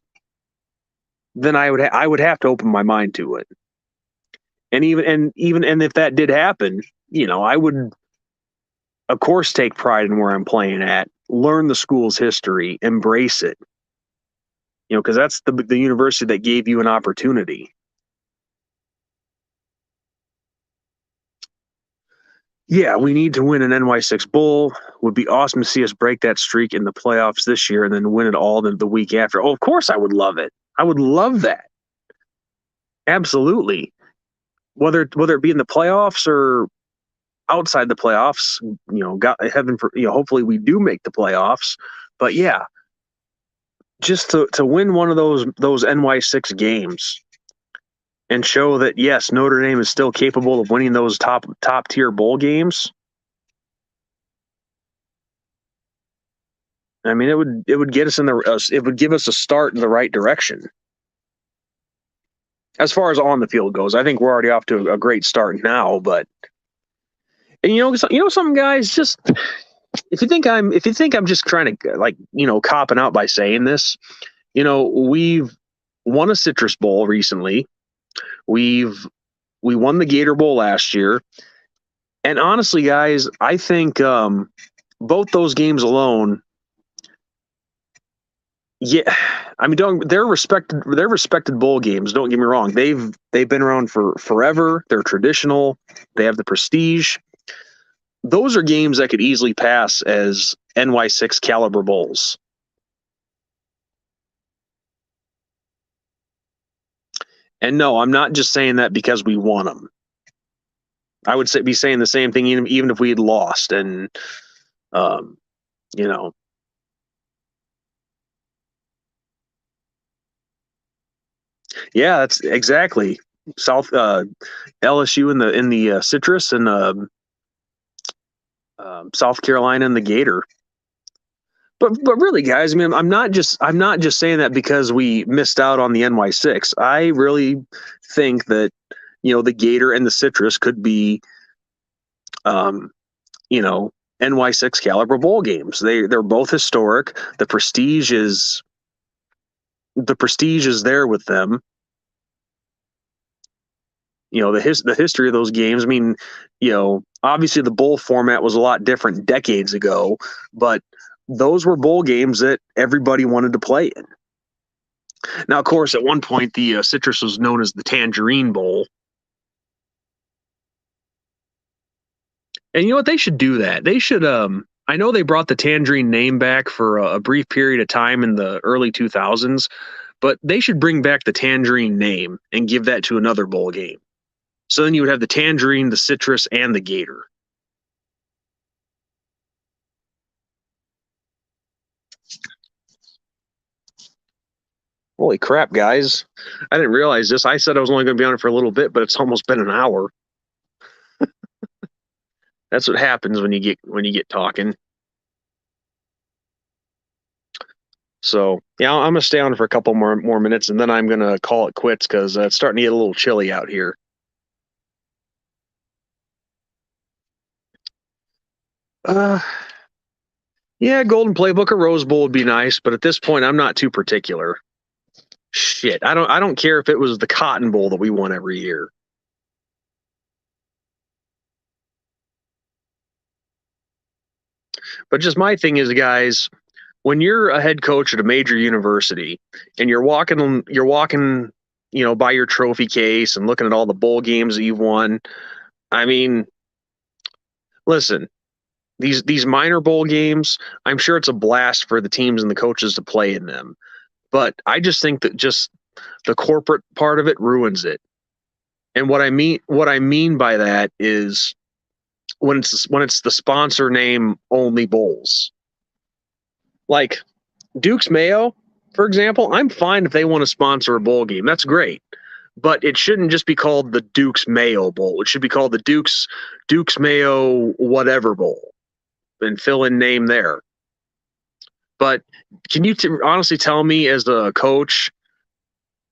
then I would have to open my mind to it. And even if that did happen, I would of course take pride in where I'm playing at, learn the school's history, embrace it. Because that's the university that gave you an opportunity. Yeah, we need to win an NY6 Bowl. Would be awesome to see us break that streak in the playoffs this year and then win it all the week after. Oh, of course I would love it. I would love that. Absolutely. Whether it be in the playoffs or outside the playoffs, God heaven for hopefully we do make the playoffs. But yeah, just to win one of those NY6 games and show that yes, Notre Dame is still capable of winning those top tier bowl games. I mean, it would get us it would give us a start in the right direction. As far as on the field goes, I think we're already off to a great start now. But some guys just if you think I'm just trying to copping out by saying this, we've won a Citrus Bowl recently. We won the Gator Bowl last year. And honestly, guys, I think both those games alone, yeah, I mean, they're respected bowl games. Don't get me wrong; they've been around for forever. They're traditional. They have the prestige. Those are games that could easily pass as NY6 caliber bowls. And no, I'm not just saying that because we won them. I would be saying the same thing even if we had lost. And you know, yeah, that's exactly South LSU in the Citrus and South Carolina in the Gator. But really, guys, I mean, I'm not just saying that because we missed out on the NY6. I really think that the Gator and the Citrus could be, you know, NY6 caliber bowl games. They're both historic. The prestige is there with them. The history of those games. I mean, obviously the bowl format was a lot different decades ago, but those were bowl games that everybody wanted to play in. Now, of course, at one point the Citrus was known as the Tangerine Bowl, and you know what? They should do that. They should. I know they brought the Tangerine name back for a brief period of time in the early 2000s, but they should bring back the Tangerine name and give that to another bowl game. So then you would have the Tangerine, the Citrus, and the Gator. Holy crap, guys. I didn't realize this. I said I was only going to be on it for a little bit, but it's almost been an hour. That's what happens when you get talking. So yeah, I'm gonna stay on for a couple more minutes, and then I'm gonna call it quits because it's starting to get a little chilly out here. Uh, yeah, Golden Playbook or Rose Bowl would be nice, but at this point, I'm not too particular. Shit, I don't care if it was the Cotton Bowl that we won every year. But just my thing is, guys, when you're a head coach at a major university and you're walking, by your trophy case and looking at all the bowl games that you've won, I mean, listen, these minor bowl games, I'm sure it's a blast for the teams and the coaches to play in them. But I just think that just the corporate part of it ruins it. And what I mean by that is when it's the sponsor name only bowls. Like Duke's Mayo, for example, I'm fine if they want to sponsor a bowl game. That's great. But it shouldn't just be called the Duke's Mayo Bowl. It should be called the Duke's Mayo whatever bowl and fill in name there. But can you honestly tell me as a coach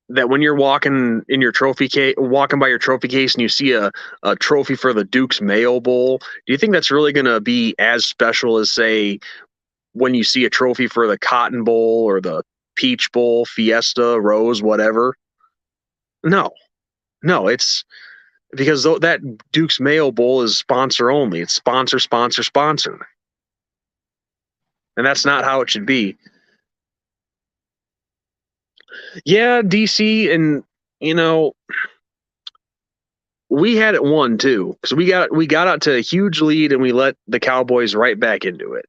that when you're walking in your trophy case, walking by your trophy case, and you see a trophy for the Duke's Mayo Bowl, do you think that's really going to be as special as, say, when you see a trophy for the Cotton Bowl or the Peach Bowl, Fiesta, Rose, whatever? No, no, it's because that Duke's Mayo Bowl is sponsor only. It's sponsor, sponsor, sponsor, and that's not how it should be. Yeah, DC, and you know we had it won too because we got out to a huge lead and we let the Cowboys right back into it.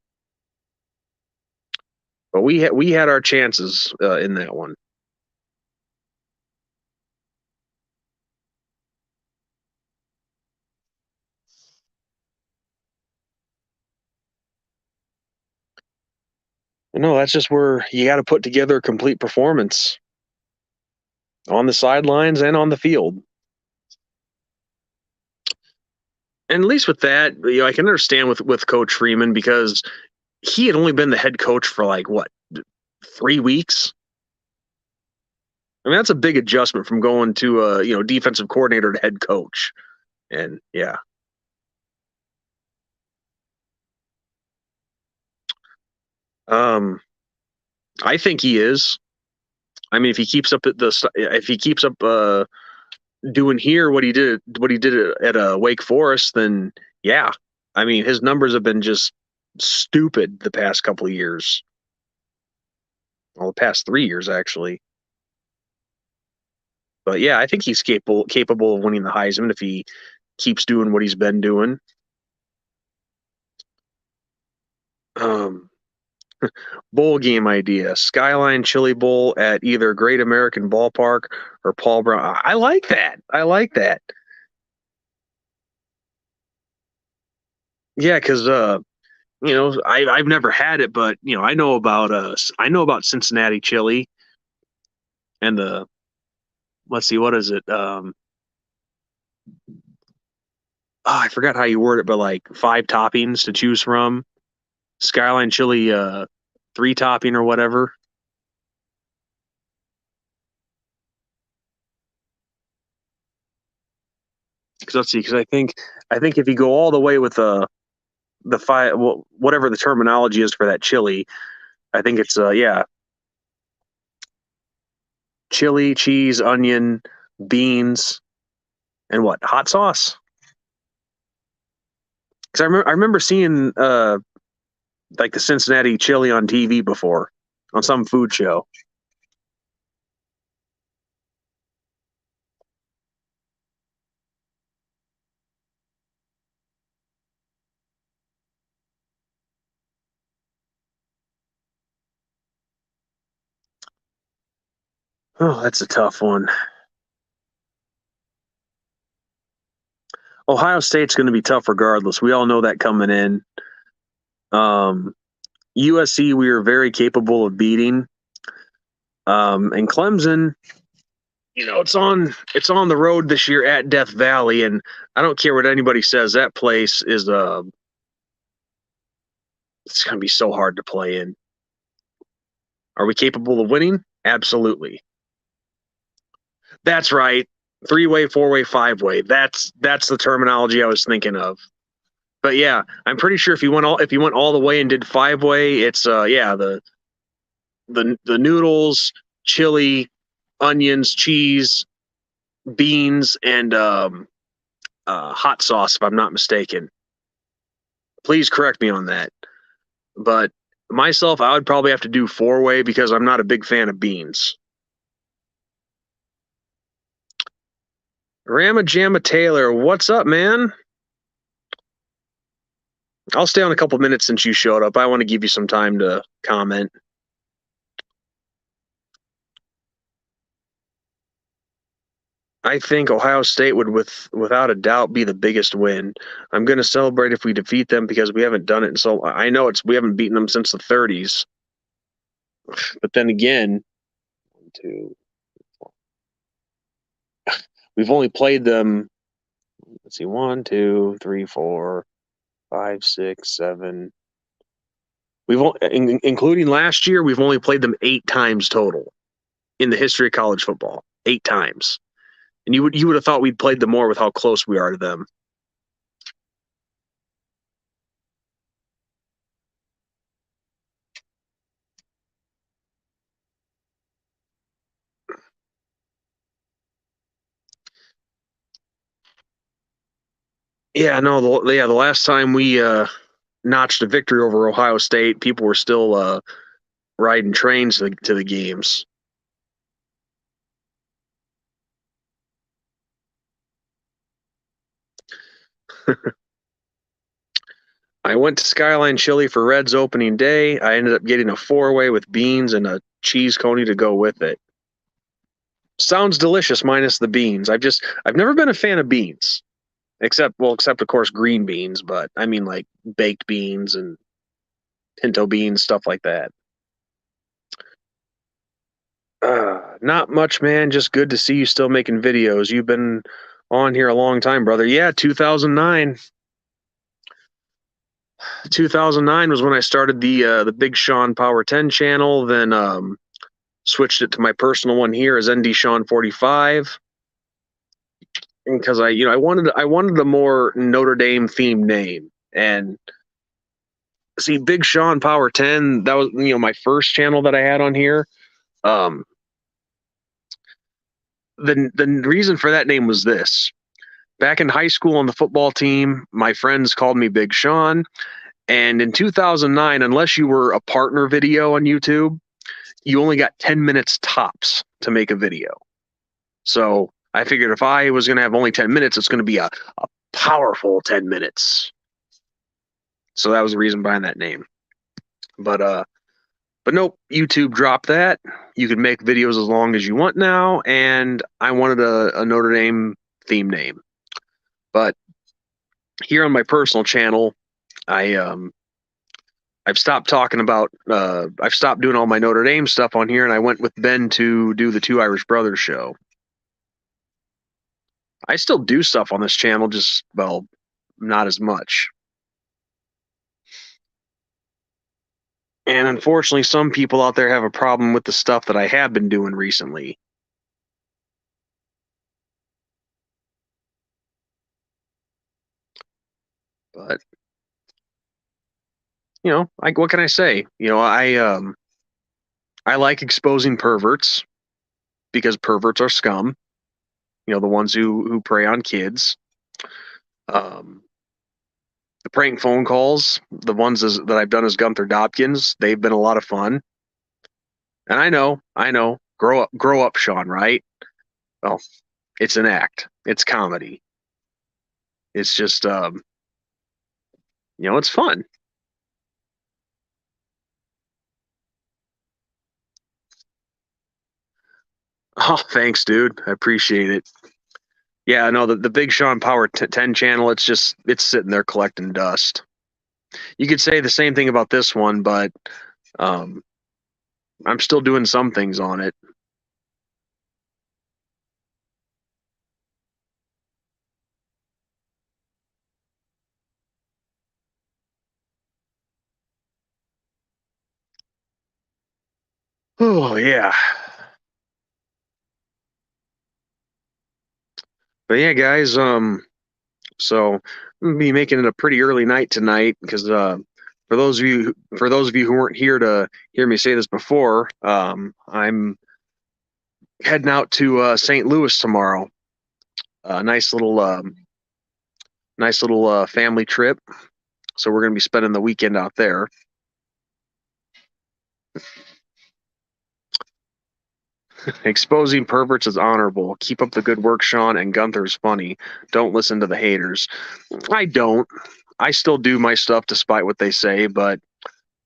But we had our chances in that one. No, that's just where you got to put together a complete performance on the sidelines and on the field. And at least with that, I can understand with Coach Freeman because he had only been the head coach for like what 3 weeks. I mean, that's a big adjustment from going to a defensive coordinator to head coach. And yeah, um, I think he is. I mean, if he keeps up doing here what he did at Wake Forest, then yeah. I mean, his numbers have been just stupid the past couple of years. Well, the past 3 years actually. But yeah, I think he's capable of winning the Heisman if he keeps doing what he's been doing. Um, Bowl game idea: Skyline Chili Bowl at either Great American Ballpark or Paul Brown. I like that. I like that. Yeah, because I've never had it, but I know about Cincinnati chili and the let's see, what is it? I forgot how you word it, but like 5 toppings to choose from. Skyline chili, 3 topping or whatever. Because let's see, because I think if you go all the way with the five, whatever the terminology is for that chili, I think it's yeah, chili, cheese, onion, beans, and what, hot sauce. Because I remember seeing like the Cincinnati chili on TV before on some food show. Oh, that's a tough one. Ohio State's going to be tough regardless. We all know that coming in. Um, USC, we are very capable of beating. And Clemson, it's on the road this year at Death Valley, and I don't care what anybody says. That place is it's going to be so hard to play in. Are we capable of winning? Absolutely. That's right. 3-way, 4-way, 5-way. That's the terminology I was thinking of. But yeah, I'm pretty sure if you went all the way and did 5-way, it's yeah, the noodles, chili, onions, cheese, beans, and hot sauce, if I'm not mistaken. Please correct me on that. But myself, I would probably have to do 4-way because I'm not a big fan of beans. Rama Jamma Taylor, what's up, man? I'll stay on a couple minutes since you showed up. I want to give you some time to comment. I think Ohio State would, without a doubt, be the biggest win. I'm going to celebrate if we defeat them because we haven't done it, and so I know we haven't beaten them since the 30s. But then again, 2, we've only played them. Let's see, 1, 2, 3, 4, 5, 6, 7. Including last year, we've only played them 8 times total in the history of college football. 8 times. And you would have thought we'd played them more with how close we are to them. Yeah, no, the last time we notched a victory over Ohio State, people were still riding trains to the games. I went to Skyline Chili for Red's opening day. I ended up getting a 4-way with beans and a cheese coney to go with it. Sounds delicious minus the beans. I've never been a fan of beans. Except of course green beans, but I mean like baked beans and pinto beans, stuff like that. Not much, man. Just good to see you still making videos. You've been on here a long time, brother. Yeah, 2009. 2009 was when I started the Big Sean Power 10 channel. Then switched it to my personal one here as NDSean45 because I wanted a more Notre Dame themed name. And see, Big Sean Power 10, that was my first channel that I had on here. Um, the reason for that name was this. Back in high school on the football team, my friends called me Big Sean. And in 2009, unless you were a partner video on YouTube, you only got 10 minutes tops to make a video. So I figured if I was going to have only 10 minutes, it's going to be a powerful 10 minutes. So that was the reason behind that name. But nope, YouTube dropped that. You can make videos as long as you want now, and I wanted a Notre Dame theme name. But here on my personal channel, I've stopped talking about I've stopped doing all my Notre Dame stuff on here, and I went with Ben to do the Two Irish Brothers show. I still do stuff on this channel, just not as much. And unfortunately, some people out there have a problem with the stuff that I have been doing recently. But what can I say? I like exposing perverts because perverts are scum. The ones who prey on kids. Um, the prank phone calls, the ones that I've done as Gunther Dobkins, they've been a lot of fun. And I know, grow up, Sean. Right? Well, it's an act. It's comedy. It's just it's fun. Oh, thanks, dude. I appreciate it. Yeah, no, the Big Sean Power 10 channel, it's sitting there collecting dust. You could say the same thing about this one, but um, I'm still doing some things on it. Oh yeah. But yeah, guys, so I'm gonna be making it a pretty early night tonight because for those of you who weren't here to hear me say this before, I'm heading out to St. Louis tomorrow. A nice little family trip. So we're gonna be spending the weekend out there. Exposing perverts is honorable. Keep up the good work, Sean, and Gunther's funny. Don't listen to the haters. I don't. I still do my stuff despite what they say, but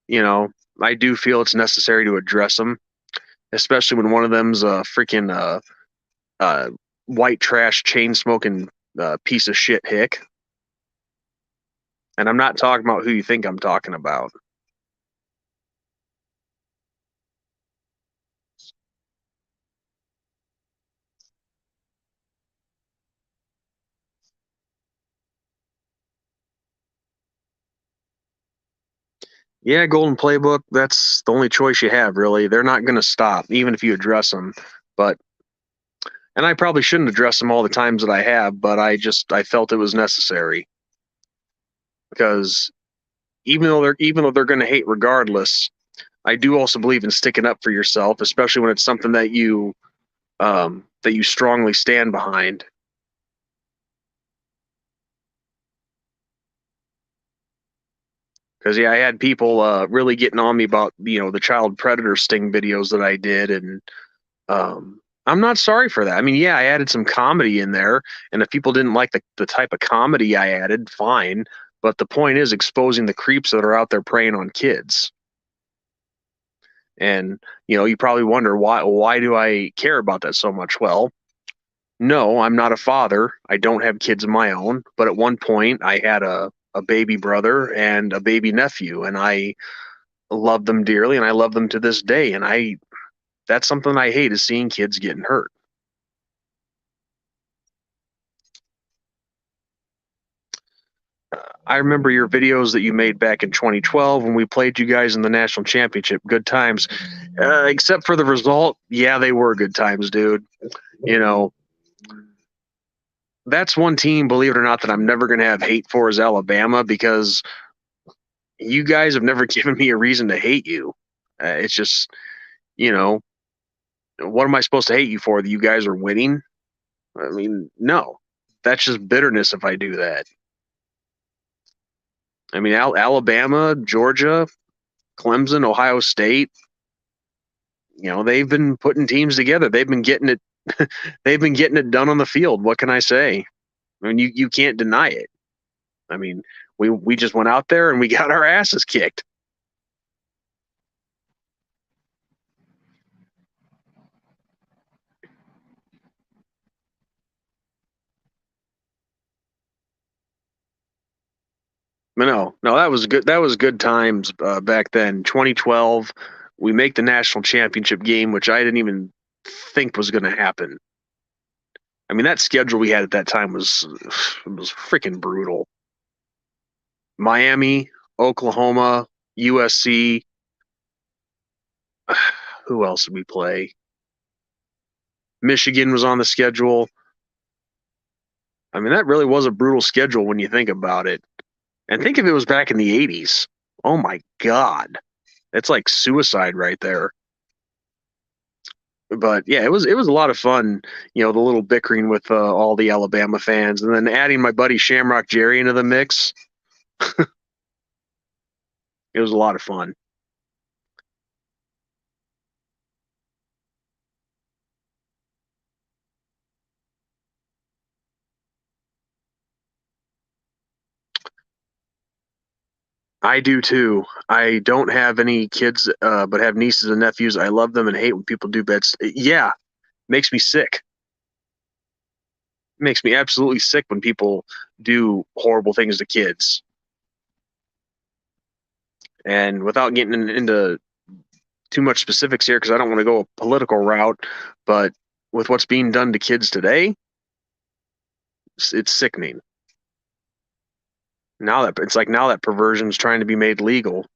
you know, I do feel it's necessary to address them, especially when one of them's a freaking uh, white trash chain smoking piece of shit hick. And I'm not talking about who you think I'm talking about. Yeah, Golden Playbook, that's the only choice you have, really. They're not going to stop, even if you address them. But And I probably shouldn't address them all the times that I have, but I felt it was necessary because even though they're going to hate regardless, I do also believe in sticking up for yourself, especially when it's something that you strongly stand behind. Because yeah, I had people really getting on me about the child predator sting videos that I did, and I'm not sorry for that. I mean, yeah, I added some comedy in there, and if people didn't like the type of comedy I added, fine. But the point is exposing the creeps that are out there preying on kids. And you probably wonder why do I care about that so much? Well, no, I'm not a father. I don't have kids of my own. But at one point, I had a baby brother and a baby nephew, and I love them dearly, and I love them to this day. And that's something I hate, is seeing kids getting hurt. I remember your videos that you made back in 2012 when we played you guys in the national championship. Good times. Except for the result, yeah, they were good times, dude. You know, that's one team, believe it or not, that I'm never going to have hate for, is Alabama, because you guys have never given me a reason to hate you. It's just, you know, what am I supposed to hate you for? That you guys are winning? I mean, no. That's just bitterness if I do that. I mean, Alabama, Georgia, Clemson, Ohio State, they've been putting teams together. They've been getting it they've been getting it done on the field. What can I say? I mean, you can't deny it. I mean, we just went out there and we got our asses kicked. No, that was good. That was good times back then. 2012, we make the national championship game, which I didn't even think was going to happen. I mean, that schedule we had at that time was freaking brutal. Miami, Oklahoma, USC. Who else did we play? Michigan was on the schedule. I mean, that really was a brutal schedule when you think about it. And think if it was back in the 80s. Oh my God. It's like suicide right there. But yeah, it was a lot of fun, the little bickering with all the Alabama fans, and then adding my buddy Shamrock Jerry into the mix. It was a lot of fun. I do too. I don't have any kids, but have nieces and nephews. I love them and hate when people do bets. Yeah, makes me sick. Makes me absolutely sick when people do horrible things to kids. And without getting into too much specifics here, because I don't want to go a political route, but with what's being done to kids today, it's sickening. Now that perversion is trying to be made legal.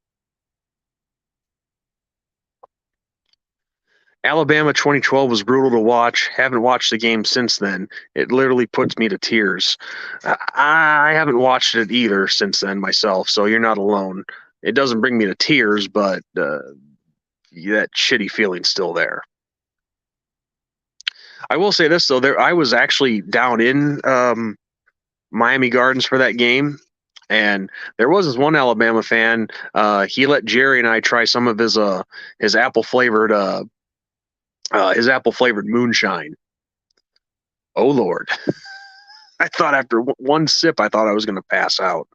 Alabama 2012 was brutal to watch. Haven't watched the game since then. It literally puts me to tears. I haven't watched it either since then myself, so you're not alone. It doesn't bring me to tears, but that shitty feeling's still there. I will say this though, I was actually down in Miami Gardens for that game, and there was this one Alabama fan. He let Jerry and I try some of his apple flavored moonshine. Oh Lord. I thought after one sip, I thought I was going to pass out.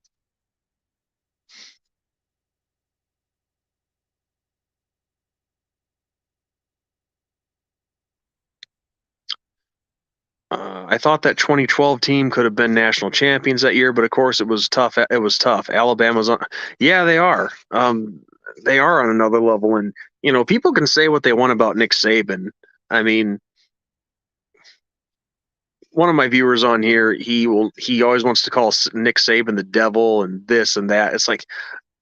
I thought that 2012 team could have been national champions that year, but of course it was tough. It was tough. Alabama's on, yeah, they are. They are on another level, and people can say what they want about Nick Saban. I mean, one of my viewers on here, he always wants to call Nick Saban the devil and this and that. It's like,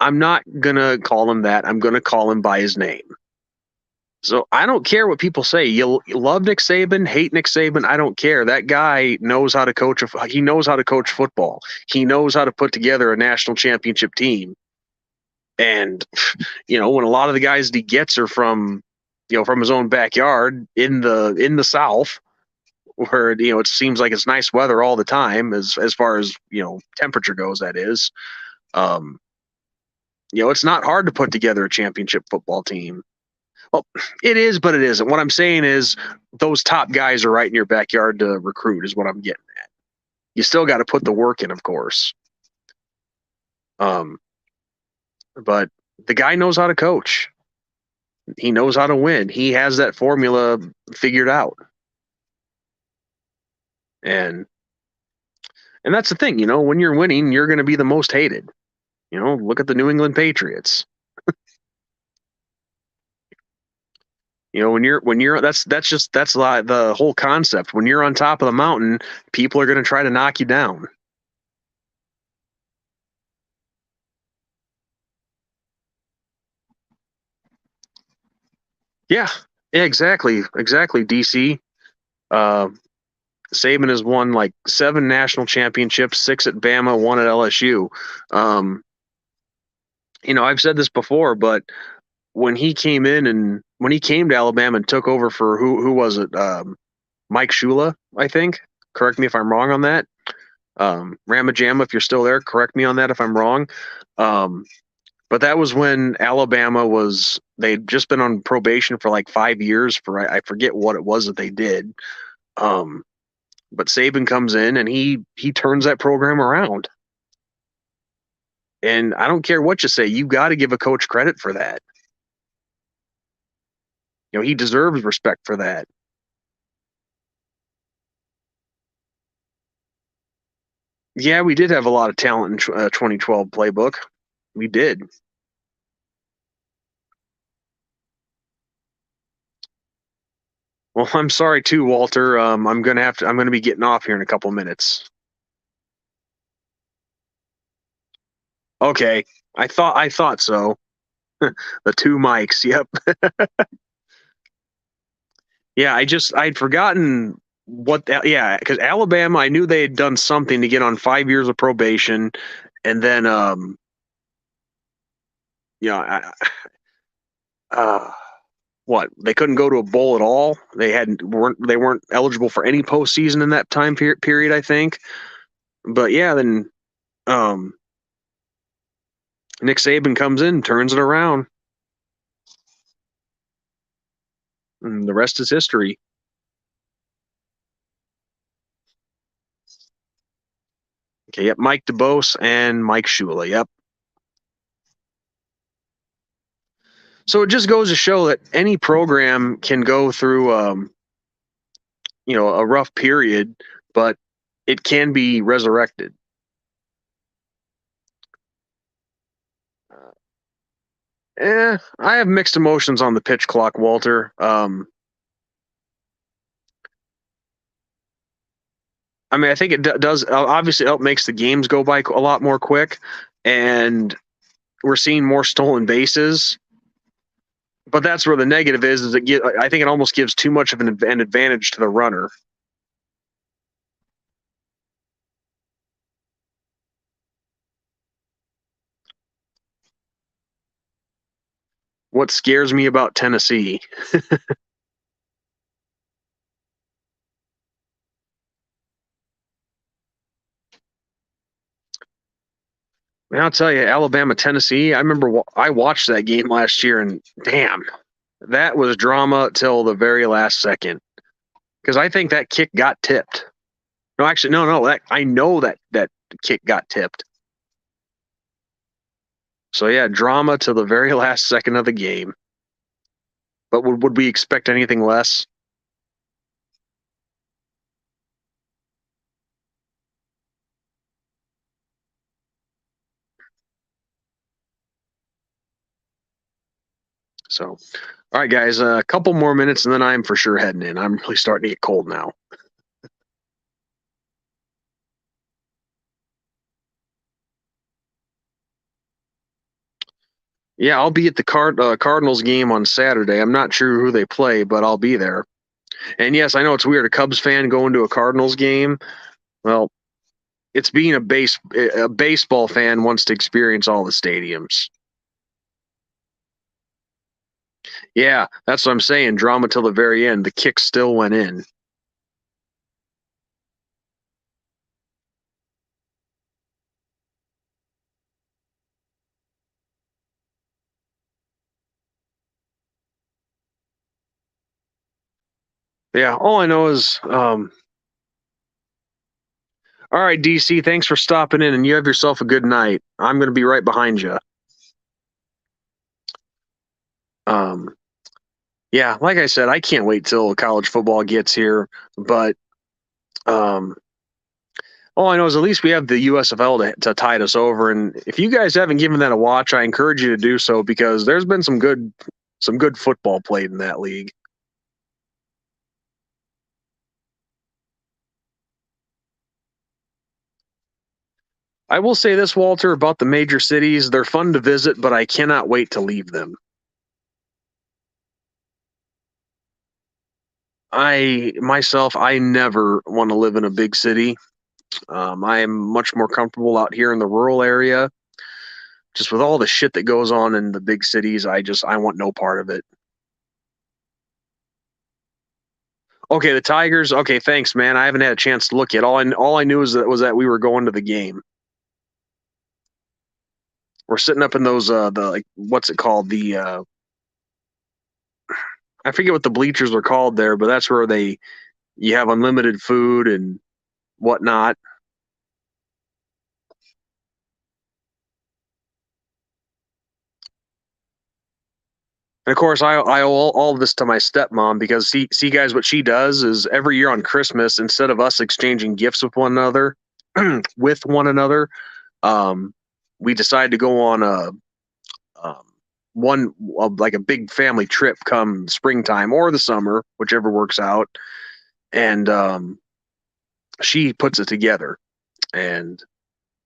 I'm not gonna call him that. I'm gonna call him by his name. So I don't care what people say. You love Nick Saban, hate Nick Saban. I don't care. That guy knows how to coach. He knows how to coach football. He knows how to put together a national championship team. And when a lot of the guys he gets are from, from his own backyard in the South, where it seems like it's nice weather all the time, as far as temperature goes. That is, um, it's not hard to put together a championship football team. Well, it is, but it isn't. What I'm saying is those top guys are right in your backyard to recruit, is what I'm getting at. You still got to put the work in, of course. Um, but the guy knows how to coach. He knows how to win. He has that formula figured out. And that's the thing, when you're winning, you're going to be the most hated. Look at the New England Patriots. When you're that's like the whole concept. When you're on top of the mountain, people are going to try to knock you down. Yeah, exactly, DC. Uh, Saban has won like 7 national championships, 6 at Bama, 1 at LSU. Um, I've said this before, but when he came to Alabama and took over for who was it? Mike Shula, I think. Correct me if I'm wrong on that. Ramajama, if you're still there, correct me on that if I'm wrong. Um, but that was when Alabama they'd just been on probation for like 5 years for I forget what it was that they did. Um, but Saban comes in and he turns that program around. And I don't care what you say, you got to give a coach credit for that. He deserves respect for that. Yeah, we did have a lot of talent in 2012 playbook. We did. Well, I'm sorry too, Walter. I'm gonna be getting off here in a couple minutes. Okay. I thought so. The two mics. Yep. Yeah, I'd forgotten what that, yeah, because Alabama, I knew they had done something to get on 5 years of probation, and then I, uh what, they couldn't go to a bowl at all. They weren't eligible for any postseason in that time period, I think. But yeah, then um Nick Saban comes in, turns it around, and the rest is history. Okay, yep, Mike DeBose and Mike Shula. Yep. So it just goes to show that any program can go through, a rough period, but it can be resurrected. I have mixed emotions on the pitch clock, Walter. I mean, I think it does. Obviously, it makes the games go by a lot more quick, and we're seeing more stolen bases. But that's where the negative is I think it almost gives too much of an advantage to the runner. What scares me about Tennessee? Man, I'll tell you, Alabama, Tennessee. I remember I watched that game last year, and damn, that was drama till the very last second. Because I think that kick got tipped. No, actually, no. I know that kick got tipped. So yeah, drama to the very last second of the game. But would we expect anything less? So, all right, guys, a couple more minutes, and then I'm for sure heading in. I'm really starting to get cold now. Yeah, I'll be at the Cardinals game on Saturday. I'm not sure who they play, but I'll be there. And yes, I know it's weird, a Cubs fan going to a Cardinals game. Well, it's being a baseball fan wants to experience all the stadiums. Yeah, that's what I'm saying. Drama till the very end. The kick still went in. Yeah, all I know is, all right, DC, thanks for stopping in, and you have yourself a good night. I'm going to be right behind you. Um, yeah, like I said, I can't wait till college football gets here. But um, all I know is at least we have the USFL to tide us over. And if you guys haven't given that a watch, I encourage you to do so because there's been some good football played in that league. I will say this, Walter, about the major cities. They're fun to visit, but I cannot wait to leave them. I never want to live in a big city. I am much more comfortable out here in the rural area. Just with all the shit that goes on in the big cities, I want no part of it. Okay, the Tigers. Okay, thanks, man. I haven't had a chance to look yet. All I knew was that we were going to the game. We're sitting up in those the like what's it called I forget what the bleachers are called there, but that's where they you have unlimited food and whatnot. And of course, I owe all of this to my stepmom because see guys, what she does is every year on Christmas, instead of us exchanging gifts with one another, with one another, um, we decide to go on um, like a big family trip come springtime or the summer, whichever works out. And she puts it together, and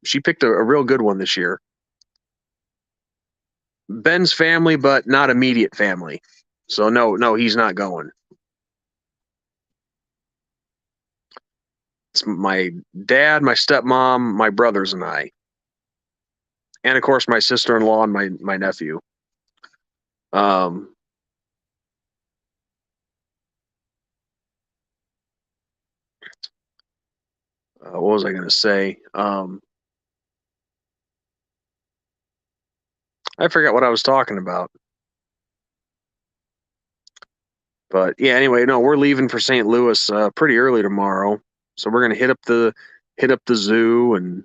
she picked a real good one this year. Ben's family, but not immediate family. So no, he's not going. It's my dad, my stepmom, my brothers, and I, and of course my sister-in-law and my nephew. Um, what was I going to say? I forgot what I was talking about. But yeah, anyway, no, we're leaving for St. Louis pretty early tomorrow, so we're gonna hit up the zoo. And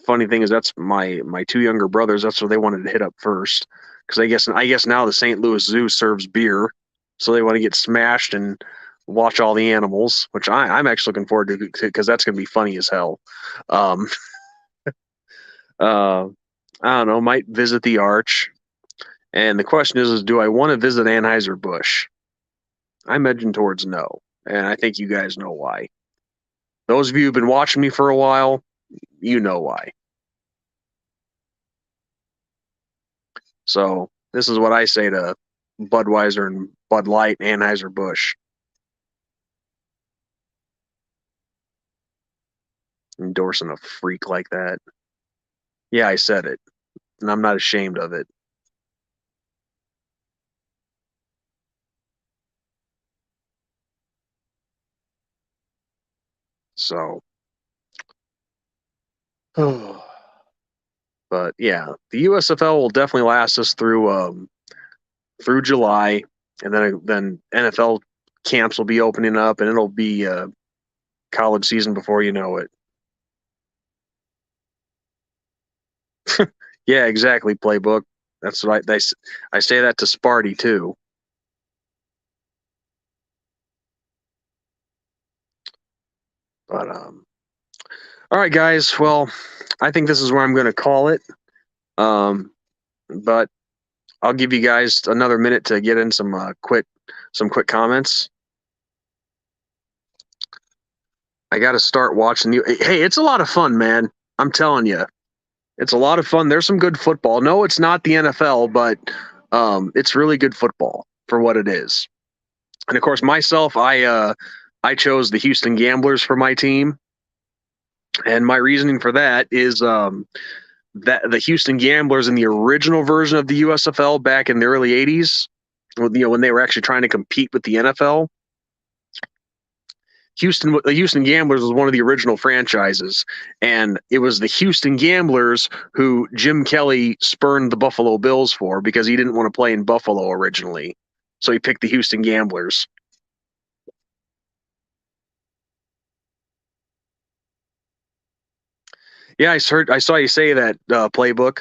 funny thing is, that's my two younger brothers. That's what they wanted to hit up first, because I guess now the St. Louis Zoo serves beer, so they want to get smashed and watch all the animals, which I'm actually looking forward to because that's gonna be funny as hell. Um, uh, I don't know, might visit the Arch, and the question is do I want to visit Anheuser Busch? I'm edging towards no, and I think you guys know why. Those of you who've been watching me for a while, you know why. So this is what I say to Budweiser and Bud Light and Anheuser Busch, endorsing a freak like that. Yeah, I said it, and I'm not ashamed of it. So, but yeah, the USFL will definitely last us through July, and then NFL camps will be opening up, and it'll be college season before you know it. Yeah, exactly. Playbook. That's what I say that to Sparty too. But all right, guys. Well, I think this is where I'm going to call it. Um, but I'll give you guys another minute to get in some quick comments. I got to start watching you. Hey, it's a lot of fun, man. I'm telling you. It's a lot of fun. There's some good football. No, it's not the NFL, but it's really good football for what it is. And of course, myself, I chose the Houston Gamblers for my team, and my reasoning for that is that the Houston Gamblers in the original version of the USFL back in the early '80s, when they were actually trying to compete with the NFL, the Houston Gamblers was one of the original franchises, and it was the Houston Gamblers who Jim Kelly spurned the Buffalo Bills for because he didn't want to play in Buffalo originally, so he picked the Houston Gamblers. Yeah, I saw you say that playbook.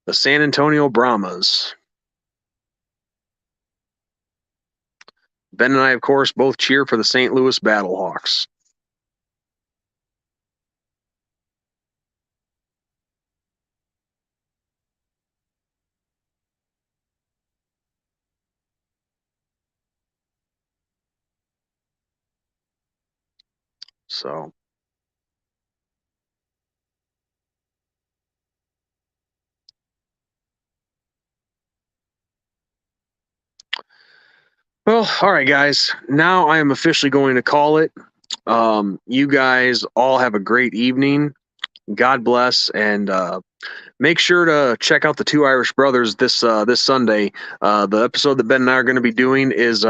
The San Antonio Brahmas. Ben and I, of course, both cheer for the St. Louis Battlehawks. So, well, all right, guys. Now I am officially going to call it. You guys all have a great evening. God bless, and make sure to check out the Two Irish Brothers this Sunday. The episode that Ben and I are going to be doing is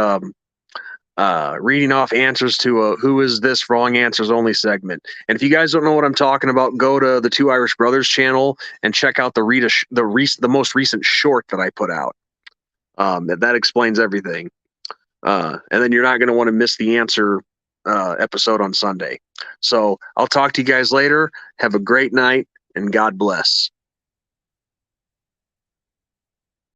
reading off answers to a "Who Is This Wrong Answers Only" segment. And if you guys don't know what I'm talking about, go to the Two Irish Brothers channel and check out the most recent short that I put out. That explains everything. And then you're not going to want to miss the answer episode on Sunday. So I'll talk to you guys later. Have a great night, and God bless.